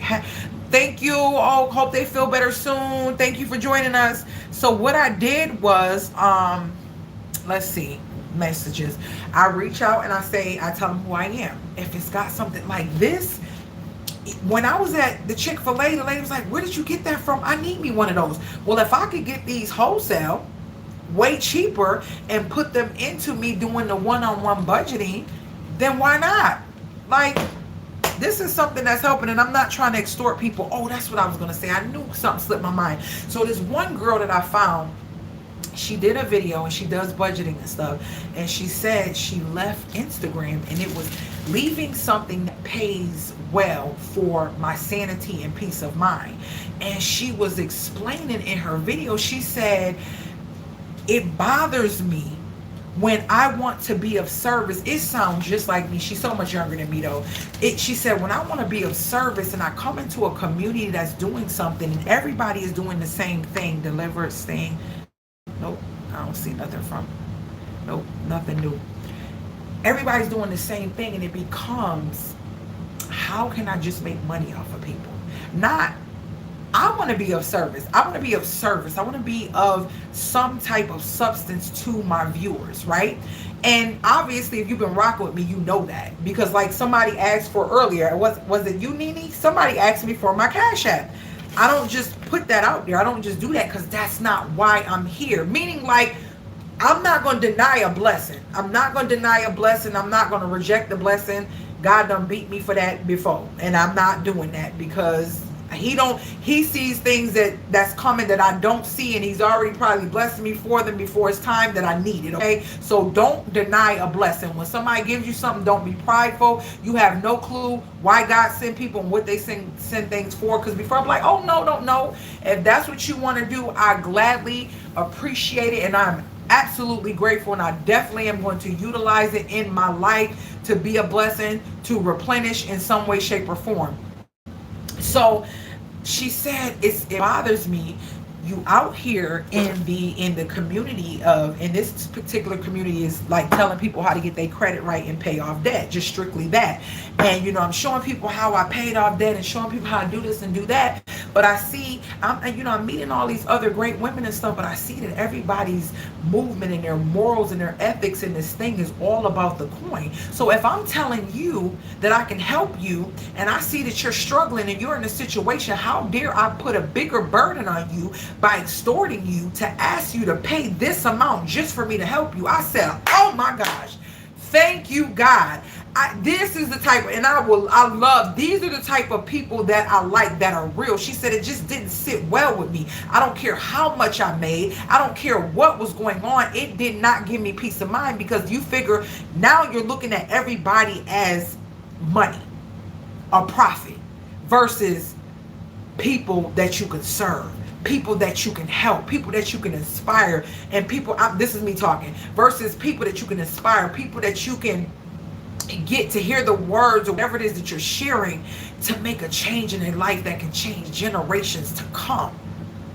Thank you. Oh, hope they feel better soon. Thank you for joining us. So what I did was, let's see, messages. I reach out and I tell them who I am. If it's got something like this, when I was at the Chick-fil-A, the lady was like, where did you get that from? I need me one of those. Well, if I could get these wholesale way cheaper and put them into me doing the one-on-one budgeting, then why not? Like, this is something that's helping, and I'm not trying to extort people. Oh, that's what I was going to say. I knew something slipped my mind. So this one girl that I found, she did a video, and she does budgeting and stuff, and she said she left Instagram, and it was leaving something that pays well for my sanity and peace of mind. And she was explaining in her video, she said, it bothers me when I want to be of service. It sounds just like me. She's so much younger than me though. She said, when I want to be of service and I come into a community that's doing something and everybody is doing the same thing, delivered, staying. Nope, I don't see nothing from. Nope, nothing new. Everybody's doing the same thing, and it becomes, how can I just make money off of people? Not, I want to be of service. I want to be of service. I want to be of some type of substance to my viewers, right? And obviously, if you've been rocking with me, you know that. Because like somebody asked for earlier, was it you, Nene? Somebody asked me for my Cash App. I don't just put that out there. I don't just do that, because that's not why I'm here. Meaning, like, I'm not going to deny a blessing. I'm not going to deny a blessing. I'm not going to reject the blessing. God done beat me for that before. And I'm not doing that, because He sees things that's coming that I don't see, and he's already probably blessing me for them before it's time that I need it. Okay, so don't deny a blessing. When somebody gives you something, don't be prideful. You have no clue why God sent people and what they send things for, because before I'm like, oh no, don't know. If that's what you want to do, I gladly appreciate it, and I'm absolutely grateful, and I definitely am going to utilize it in my life to be a blessing, to replenish in some way, shape, or form. So she said, it bothers me, you out here in the community of, in this particular community is like telling people how to get their credit right and pay off debt, just strictly that. And I'm showing people how I paid off debt and showing people how I do this and do that. But I see, I'm meeting all these other great women and stuff, but I see that everybody's movement and their morals and their ethics in this thing is all about the coin. So if I'm telling you that I can help you, and I see that you're struggling and you're in a situation, how dare I put a bigger burden on you by extorting you to ask you to pay this amount just for me to help you? I said, oh my gosh, thank you, God. This is the type, and I love, these are the type of people that I like, that are real. She said it just didn't sit well with me. I don't care how much I made. I don't care what was going on. It did not give me peace of mind, because you figure now you're looking at everybody as money, a profit, versus people that you can serve, people that you can help, people that you can inspire, and people, this is me talking, versus people that you can inspire, people that you can get to hear the words or whatever it is that you're sharing to make a change in their life that can change generations to come.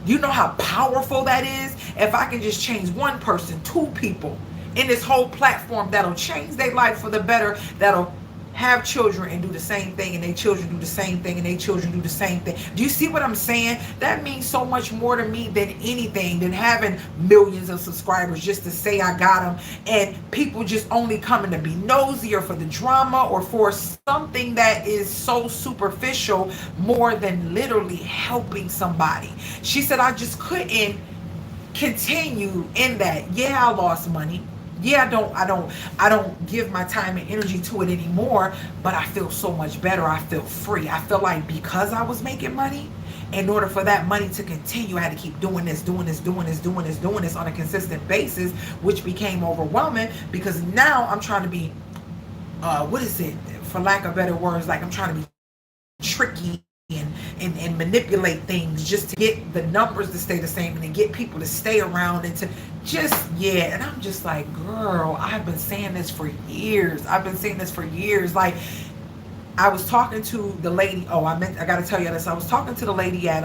You know how powerful that is? If I can just change one person, two people in this whole platform, that'll change their life for the better, that'll have children and do the same thing, and their children do the same thing, and their children do the same thing. Do you see what I'm saying? That means so much more to me than anything, than having millions of subscribers just to say I got them, and people just only coming to be nosy or for the drama or for something that is so superficial, more than literally helping somebody. She said, I just couldn't continue in that. Yeah, I lost money. Yeah, I don't give my time and energy to it anymore, but I feel so much better. I feel free. I feel like because I was making money, in order for that money to continue, I had to keep doing this on a consistent basis, which became overwhelming, because now I'm trying to be, for lack of better words, like I'm trying to be tricky and manipulate things just to get the numbers to stay the same and to get people to stay around and to just, yeah. And I'm just like, girl, I've been saying this for years. Like, I was talking to the lady, I gotta tell you this. I was talking to the lady at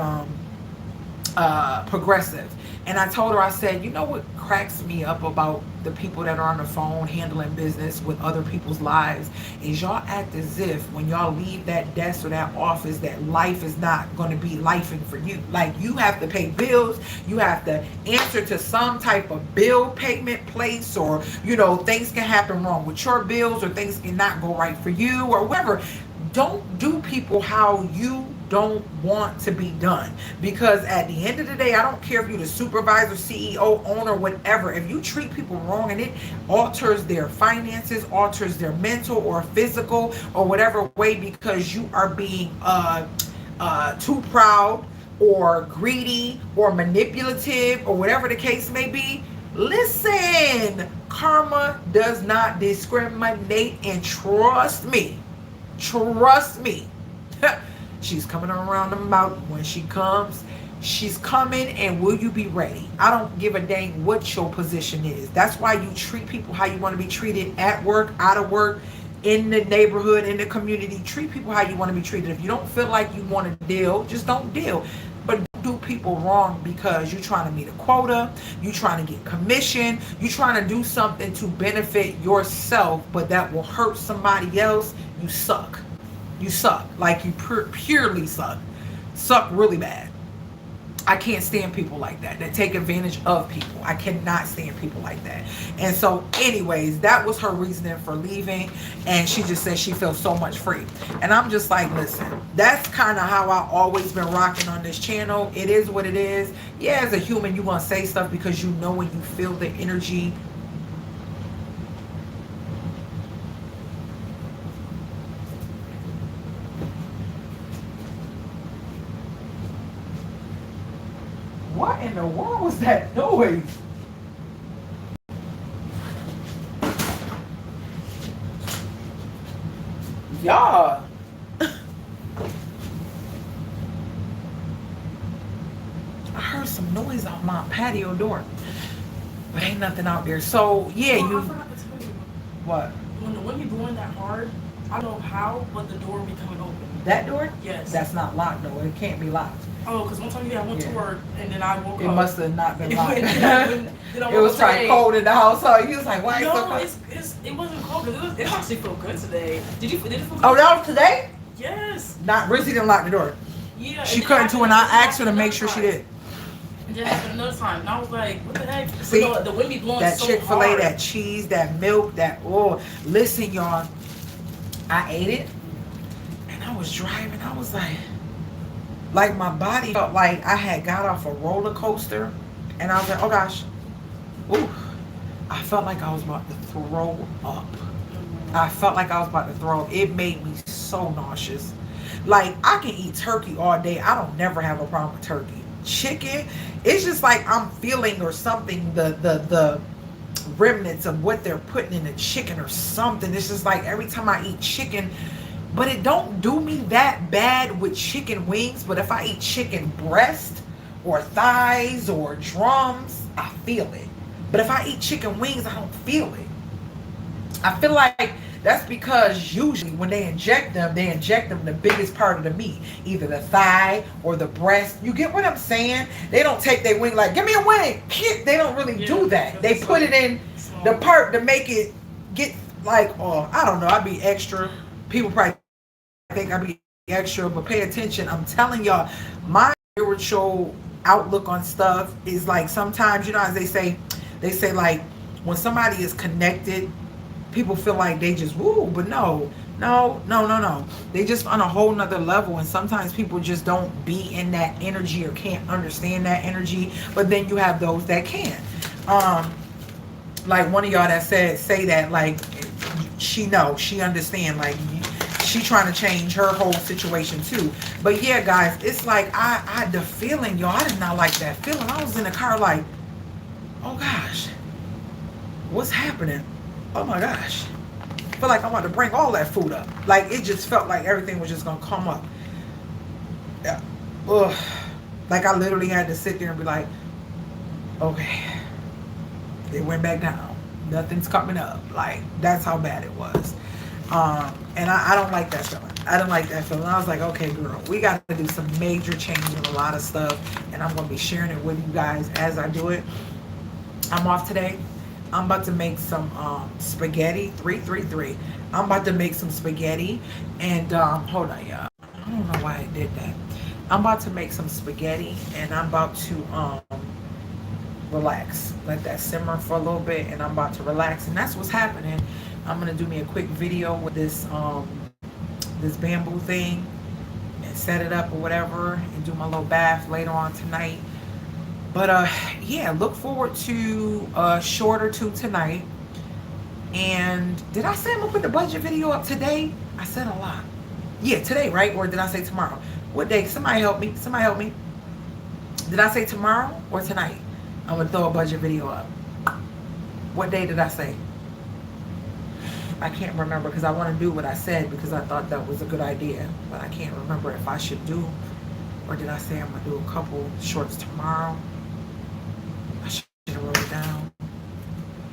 Progressive, and I told her, I said, you know what cracks me up about the people that are on the phone handling business with other people's lives is y'all act as if when y'all leave that desk or that office that life is not going to be lifing for you. Like, you have to pay bills, you have to answer to some type of bill payment place, or things can happen wrong with your bills, or things cannot go right for you, or whatever. Don't do people how you don't want to be done, because at the end of the day, I don't care if you're the supervisor, CEO, owner, whatever. If you treat people wrong and it alters their finances, alters their mental or physical or whatever way, because you are being too proud or greedy or manipulative or whatever the case may be, listen, karma does not discriminate, and trust me, she's coming around the mountain. When she comes, she's coming, and will you be ready? I don't give a dang what your position is. That's why you treat people how you want to be treated, at work, out of work, in the neighborhood, in the community. Treat people how you want to be treated. If you don't feel like you want to deal, just don't deal. But don't do people wrong because you're trying to meet a quota, you're trying to get commission, you're trying to do something to benefit yourself, but that will hurt somebody else. You suck. You suck. Like, you purely suck. Suck really bad. I can't stand people like that take advantage of people. I cannot stand people like that. And so anyways, that was her reasoning for leaving, and she just said she feels so much free. And I'm just like, listen, that's kind of how I always been rocking on this channel. It is what it is. Yeah, as a human, you're gonna say stuff because you know when you feel the energy. in the world was that noise? Y'all. I heard some noise on my patio door. But ain't nothing out there. So, yeah, Oh, you... I forgot to tell you. What? When the wind be blowing that hard, I don't know how, but the door be coming open. That door? Yes. That's not locked, though. It can't be locked. Oh, because one time, I went to work, and then I woke up. It must have not been locked. Then I It was woke up like today. cold in the household. He was like, why is it so No, cold? it wasn't cold. It actually felt good today. Did it feel good? Oh, that was today? Yes. Not, Rizzy didn't lock the door. Yeah. She couldn't too, and I asked her to make sure she did. It just happened another time, and I was like, what the heck? See, but no, the wind be blowing that so Chick-fil-A, hard. that cheese, that milk, that, oh, listen, y'all. I ate it, and I was driving. I was like my body felt like I had got off a roller coaster, and I was like, oh gosh, ooh, I felt like I was about to throw up. I felt like I was about to throw up. It made me so nauseous. Like, I can eat turkey all day. I don't never have a problem with turkey. Chicken, it's just like I'm feeling or something, the remnants of what they're putting in the chicken or something. It's just like every time I eat chicken, but it don't do me that bad with chicken wings. But if I eat chicken breast or thighs or drums, I feel it. But if I eat chicken wings, I don't feel it. I feel like that's because usually when they inject them the biggest part of the meat, either the thigh or the breast. You get what I'm saying? They don't take their wing like, give me a wing. They don't really do that. They put it in the part to make it get like, oh, I don't know. I'd be extra. People probably think I'd be extra, but pay attention. I'm telling y'all, my spiritual outlook on stuff is like, sometimes, you know, as they say like, when somebody is connected, people feel like they just woo, but no. They just on a whole nother level, and sometimes people just don't be in that energy or can't understand that energy. But then you have those that can. Like one of y'all that say that, like, she understand, like, she trying to change her whole situation too. But yeah, guys, it's like I had the feeling, y'all, I did not like that feeling. I was in the car like, oh gosh, what's happening? Oh my gosh. I feel like I'm about to bring all that food up. Like, it just felt like everything was just gonna come up. Yeah. Ugh. Like, I literally had to sit there and be like, okay. It went back down. Nothing's coming up. Like, that's how bad it was. And I don't like that feeling. I don't like that feeling. I was like, okay, girl, we got to do some major change in a lot of stuff. And I'm going to be sharing it with you guys as I do it. I'm off today. I'm about to make some spaghetti. 333. I'm about to make some spaghetti. And hold on, y'all. I don't know why I did that. I'm about to make some spaghetti. And I'm about to relax. Let that simmer for a little bit. And I'm about to relax. And that's what's happening. I'm going to do me a quick video with this this bamboo thing. And set it up or whatever. And do my little bath later on tonight. But yeah, look forward to a short or two tonight. And did I say I'm gonna put the budget video up today? I said a lot. Yeah, today, right? Or did I say tomorrow? What day? Somebody help me. Somebody help me. Did I say tomorrow or tonight? I'm gonna throw a budget video up. What day did I say? I can't remember because I want to do what I said because I thought that was a good idea. But I can't remember if I should do, or did I say I'm gonna do a couple shorts tomorrow? I should have wrote it down.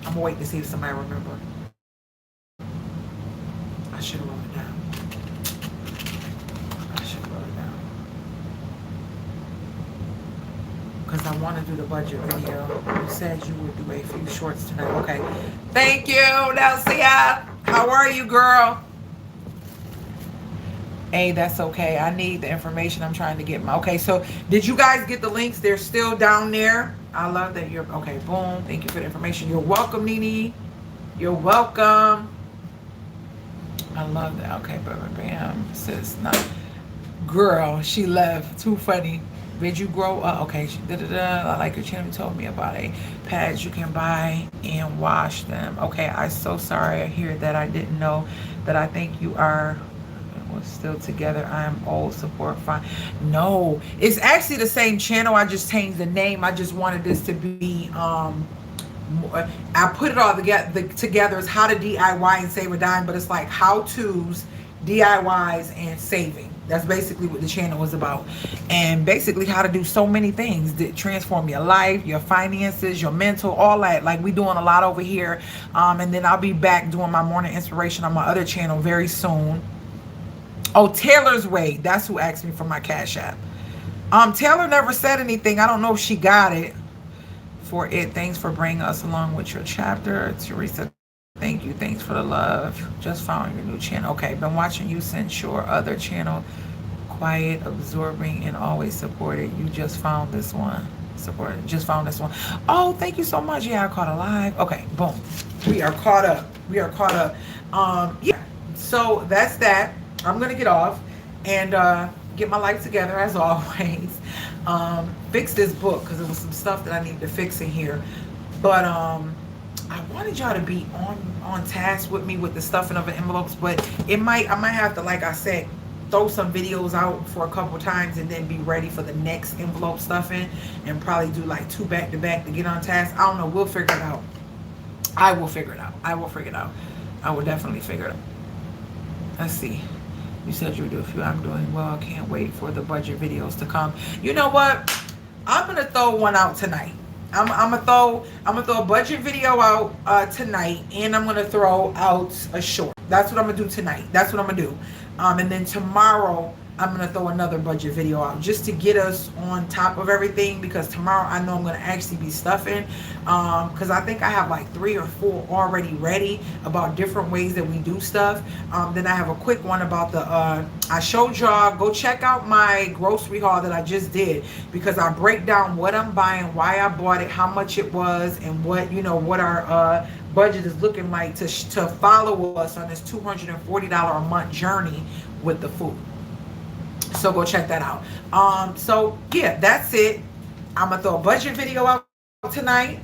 I'm gonna wait to see if somebody remember. I should have wrote it down. I should have wrote it down. Because I want to do the budget video. You said you would do a few shorts tonight. Okay. Thank you, Nelsia. How are you, girl? Hey, that's okay. I need the information. I'm trying to get my... Okay, so did you guys get the links? They're still down there. I love that you're... Okay, boom. Thank you for the information. You're welcome, Nene. You're welcome. I love that. Okay, bam. Sis, not... Girl, she left. Too funny. Did you grow up? Okay, I like your channel. You told me about pads you can buy and wash them. Okay, I'm so sorry I hear that. I didn't know that. I think you are... We're still together. I am old. Support fine. No, it's actually the same channel. I just changed the name. I just wanted this to be I put it all together as how to DIY and save a dime, but it's like how-tos, DIYs, and saving. That's basically what the channel was about. And basically how to do so many things that transform your life, your finances, your mental, all that. Like we doing a lot over here. And then I'll be back doing my morning inspiration on my other channel very soon. Oh, Taylor's Way. That's who asked me for my Cash App. Taylor never said anything. I don't know if she got it. For it, thanks for bringing us along with your chapter. Teresa, thank you. Thanks for the love. Just found your new channel. Okay, been watching you since your other channel. Quiet, absorbing, and always supported. You just found this one. Supported. Just found this one. Oh, thank you so much. Yeah, I caught a live. Okay, boom. We are caught up. We are caught up. Yeah. So that's that. I'm gonna get off and get my life together as always. Fix this book because there was some stuff that I needed to fix in here, but I wanted y'all to be on task with me with the stuffing of the envelopes, but I might have to, like I said, throw some videos out for a couple times and then be ready for the next envelope stuffing and probably do like 2 back to back to get on task. I don't know, we'll figure it out. I will figure it out. I will figure it out. I will definitely figure it out. Let's see. You said you would do a few. I'm doing well. I can't wait for the budget videos to come. You know what? I'm gonna throw one out tonight. I'm gonna throw a budget video out tonight, and I'm gonna throw out a short. That's what I'm gonna do tonight. That's what I'm gonna do. And then tomorrow I'm gonna throw another budget video out just to get us on top of everything, because tomorrow I know I'm gonna actually be stuffing, because I think I have like 3 or 4 already ready about different ways that we do stuff. Then I have a quick one about the I showed y'all, go check out my grocery haul that I just did, because I break down what I'm buying, why I bought it, how much it was, and what, you know, what our budget is looking like to follow us on this $240 a month journey with the food. So go check that out. So yeah, that's it. I'm gonna throw a budget video out tonight.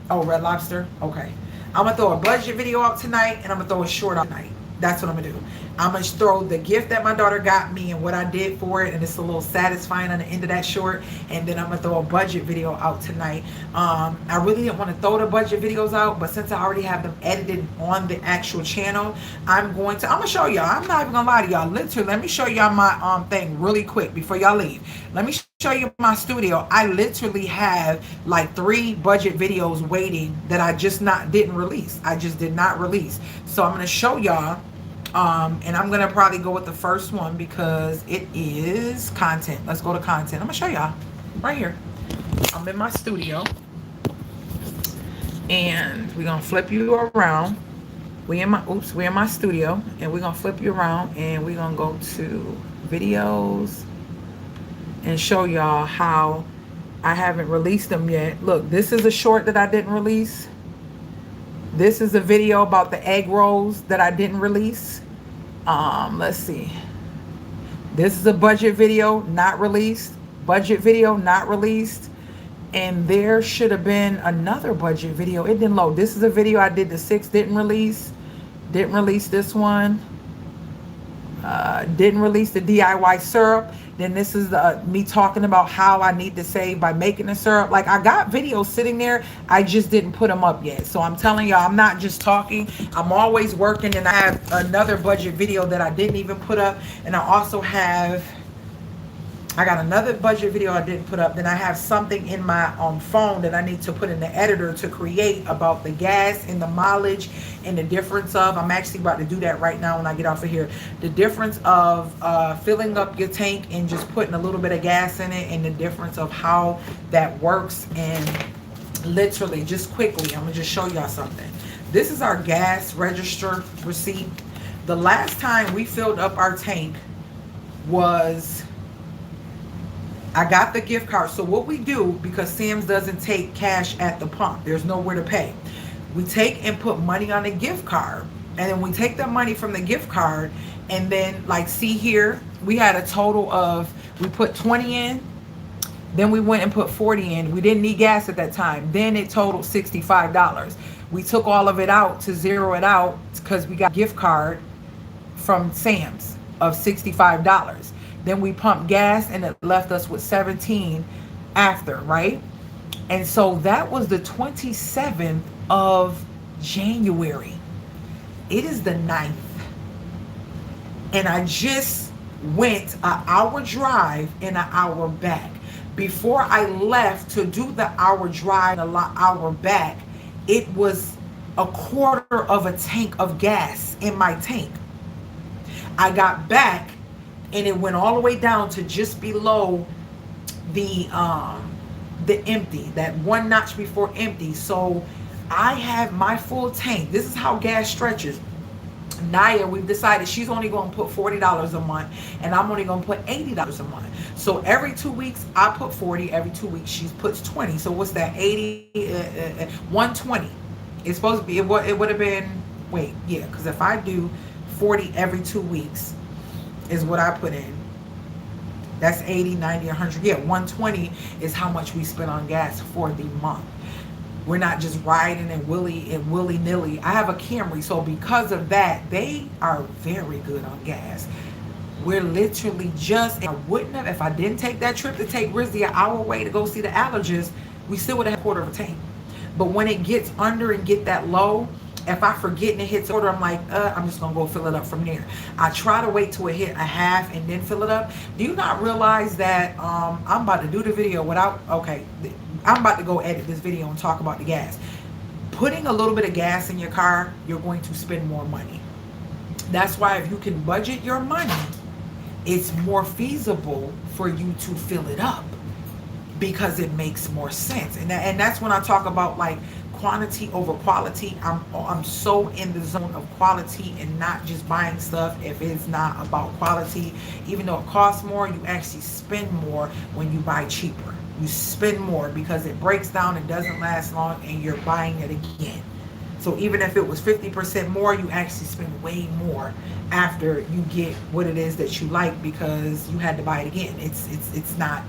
Oh, Red Lobster. Okay. I'm gonna throw a budget video out tonight, and I'm gonna throw a short out tonight. That's what I'm gonna do. I'm gonna throw the gift that my daughter got me and what I did for it, and it's a little satisfying on the end of that short. And then I'm gonna throw a budget video out tonight. I really didn't want to throw the budget videos out, but since I already have them edited on the actual channel, I'm gonna show y'all. I'm not even gonna lie to y'all. Literally, let me show y'all my thing really quick before y'all leave. Let me show you my studio. I literally have like 3 budget videos waiting that I just didn't release. I just did not release. So I'm gonna show y'all. And I'm gonna probably go with the first one because it is content. Let's go to content. I'm gonna show y'all right here. I'm in my studio, and we're gonna flip you around. We in my studio, and we're gonna flip you around, and we're gonna go to videos and show y'all how I haven't released them yet. Look, this is a short that I didn't release. This is a video about the egg rolls that I didn't release. Let's see. This is a budget video, not released. Budget video, not released. And there should have been another budget video. It didn't load. This is a video I did the 6th, didn't release. Didn't release this one. Didn't release the DIY syrup. Then this is me talking about how I need to save by making the syrup. Like, I got videos sitting there, I just didn't put them up yet. So I'm telling y'all, I'm not just talking, I'm always working. And I have another budget video that I didn't even put up. And I also have, I got another budget video I didn't put up. Then I have something in my phone that I need to put in the editor to create about the gas and the mileage and the difference of, I'm actually about to do that right now when I get off of here. The difference of filling up your tank and just putting a little bit of gas in it, and the difference of how that works. And literally, just quickly, I'm gonna just show y'all something. This is our gas register receipt. The last time we filled up our tank was, I got the gift card. So what we do, because Sam's doesn't take cash at the pump, there's nowhere to pay, we take and put money on the gift card. And then we take the money from the gift card, and then, like, see here, we had a total of, we put 20 in, then we went and put 40 in. We didn't need gas at that time. Then it totaled $65. We took all of it out to zero it out because we got a gift card from Sam's of $65. Then we pumped gas and it left us with 17 after, right? And so that was the 27th of January. It is the 9th. And I just went an hour drive and an hour back. Before I left to do the hour drive and an hour back, it was a quarter of a tank of gas in my tank. I got back and it went all the way down to just below the empty, that one notch before empty. So I have my full tank. This is how gas stretches. Naya, we've decided she's only going to put $40 a month and I'm only going to put $80 a month. So every 2 weeks I put 40, every 2 weeks she puts 20. So what's that? 80, 120. It's supposed to be, it would have been, wait, yeah, because if I do 40 every 2 weeks is what I put in. That's 80, 90, 100. Yeah, 120 is how much we spend on gas for the month. We're not just riding and willy-nilly. I have a Camry, so because of that, they are very good on gas. We're literally just, I wouldn't have, if I didn't take that trip to take Rizzy an hour away to go see the allergist, we still would have had a quarter of a tank. But when it gets under and get that low, if I forget and it hits order, I'm like, I'm just gonna go fill it up from there. I try to wait till it hit a half and then fill it up. Do you not realize that I'm about to do the video without, okay, I'm about to go edit this video and talk about the gas. Putting a little bit of gas in your car, you're going to spend more money. That's why if you can budget your money, it's more feasible for you to fill it up because it makes more sense. And that's when I talk about like quantity over quality. I'm so in the zone of quality and not just buying stuff if it's not about quality. Even though it costs more, you actually spend more when you buy cheaper. You spend more because it breaks down, it doesn't last long, and you're buying it again. So even if it was 50% more, you actually spend way more after you get what it is that you like because you had to buy it again. It's not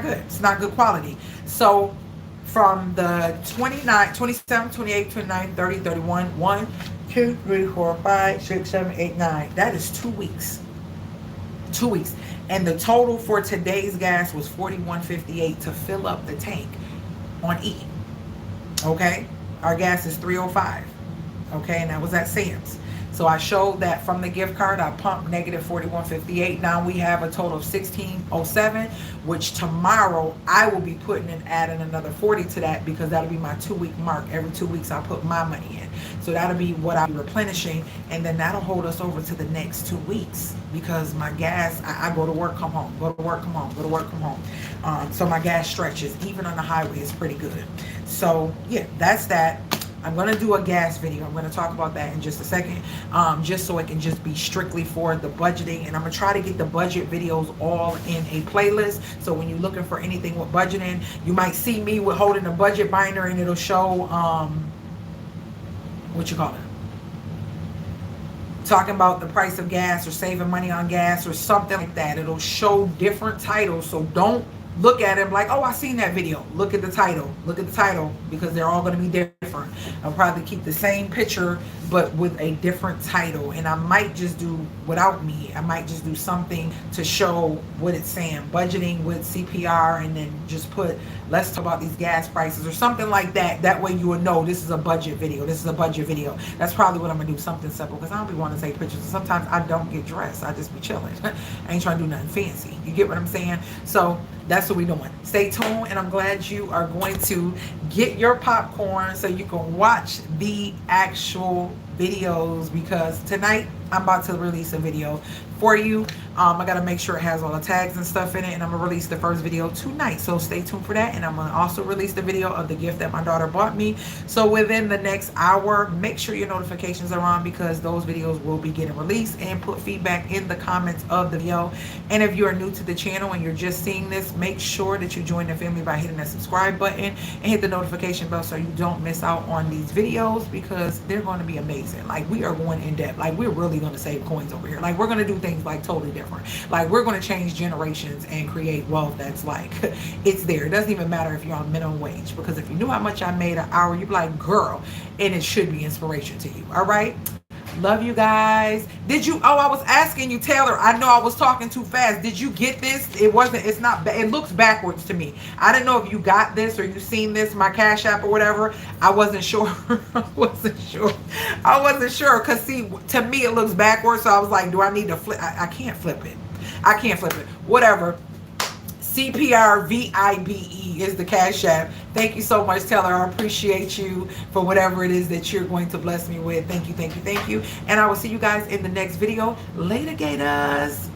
good. It's not good quality. So from the 29, 27, 28, 29, 30, 31, 1, 2, 3, 4, 5, 6, 7, 8, 9. That is 2 weeks. 2 weeks. And the total for today's gas was $41.58 to fill up the tank on E. Okay? Our gas is $3.05. Okay? And that was at Sam's. So I showed that from the gift card, I pumped negative $41.58. Now we have a total of $16.07, which tomorrow I will be adding another 40 to that because that'll be my 2 week mark. Every 2 weeks I put my money in. So that'll be what I'll be replenishing. And then that'll hold us over to the next 2 weeks because my gas, I go to work, come home, go to work, come home, go to work, come home. So my gas stretches, even on the highway, is pretty good. So yeah, that's that. I'm going to do a gas video. I'm going to talk about that in just a second, just so it can just be strictly for the budgeting. And I'm going to try to get the budget videos all in a playlist. So when you're looking for anything with budgeting, you might see me with holding a budget binder and it'll show, what you call it? Talking about the price of gas or saving money on gas or something like that. It'll show different titles. So don't look at it like, oh, I seen that video. Look at the title. Look at the title because they're all going to be different. I'll probably keep the same picture but with a different title. And I might just do without me. I might just do something to show what it's saying. Budgeting with CPR and then just put, let's talk about these gas prices or something like that. That way you will know this is a budget video. This is a budget video. That's probably what I'm going to do. Something simple because I don't be wanting to take pictures. Sometimes I don't get dressed. I just be chilling. I ain't trying to do nothing fancy. You get what I'm saying? So that's what we're doing. Stay tuned, and I'm glad you are going to get your popcorn so you can watch the actual videos because tonight I'm about to release a video for you. I got to make sure it has all the tags and stuff in it, and I'm going to release the first video tonight. So stay tuned for that, and I'm going to also release the video of the gift that my daughter bought me. So within the next hour, make sure your notifications are on because those videos will be getting released, and put feedback in the comments of the video. And if you are new to the channel and you're just seeing this, make sure that you join the family by hitting that subscribe button and hit the notification bell so you don't miss out on these videos because they're going to be amazing. Like, we are going in depth. Like, we're really going to save coins over here. Like, we're going to do things like totally different. Like, we're going to change generations and create wealth that's like, it's there. It doesn't even matter if you're on minimum wage because if you knew how much I made an hour, you'd be like, girl, and it should be inspiration to you. All right. Love you guys. Did you, oh, I was asking you, Taylor, I know I was talking too fast. Did you get this? It's not, it looks backwards to me. I didn't know if you got this or you seen this, my Cash App or whatever. I wasn't sure. I wasn't sure. Because see, to me it looks backwards. So I was like, do I need to flip? I can't flip it. I can't flip it. Whatever. CPRVIBE is the Cash App. Thank you so much, Taylor. I appreciate you for whatever it is that you're going to bless me with. Thank you, thank you, thank you. And I will see you guys in the next video. Later, Gators.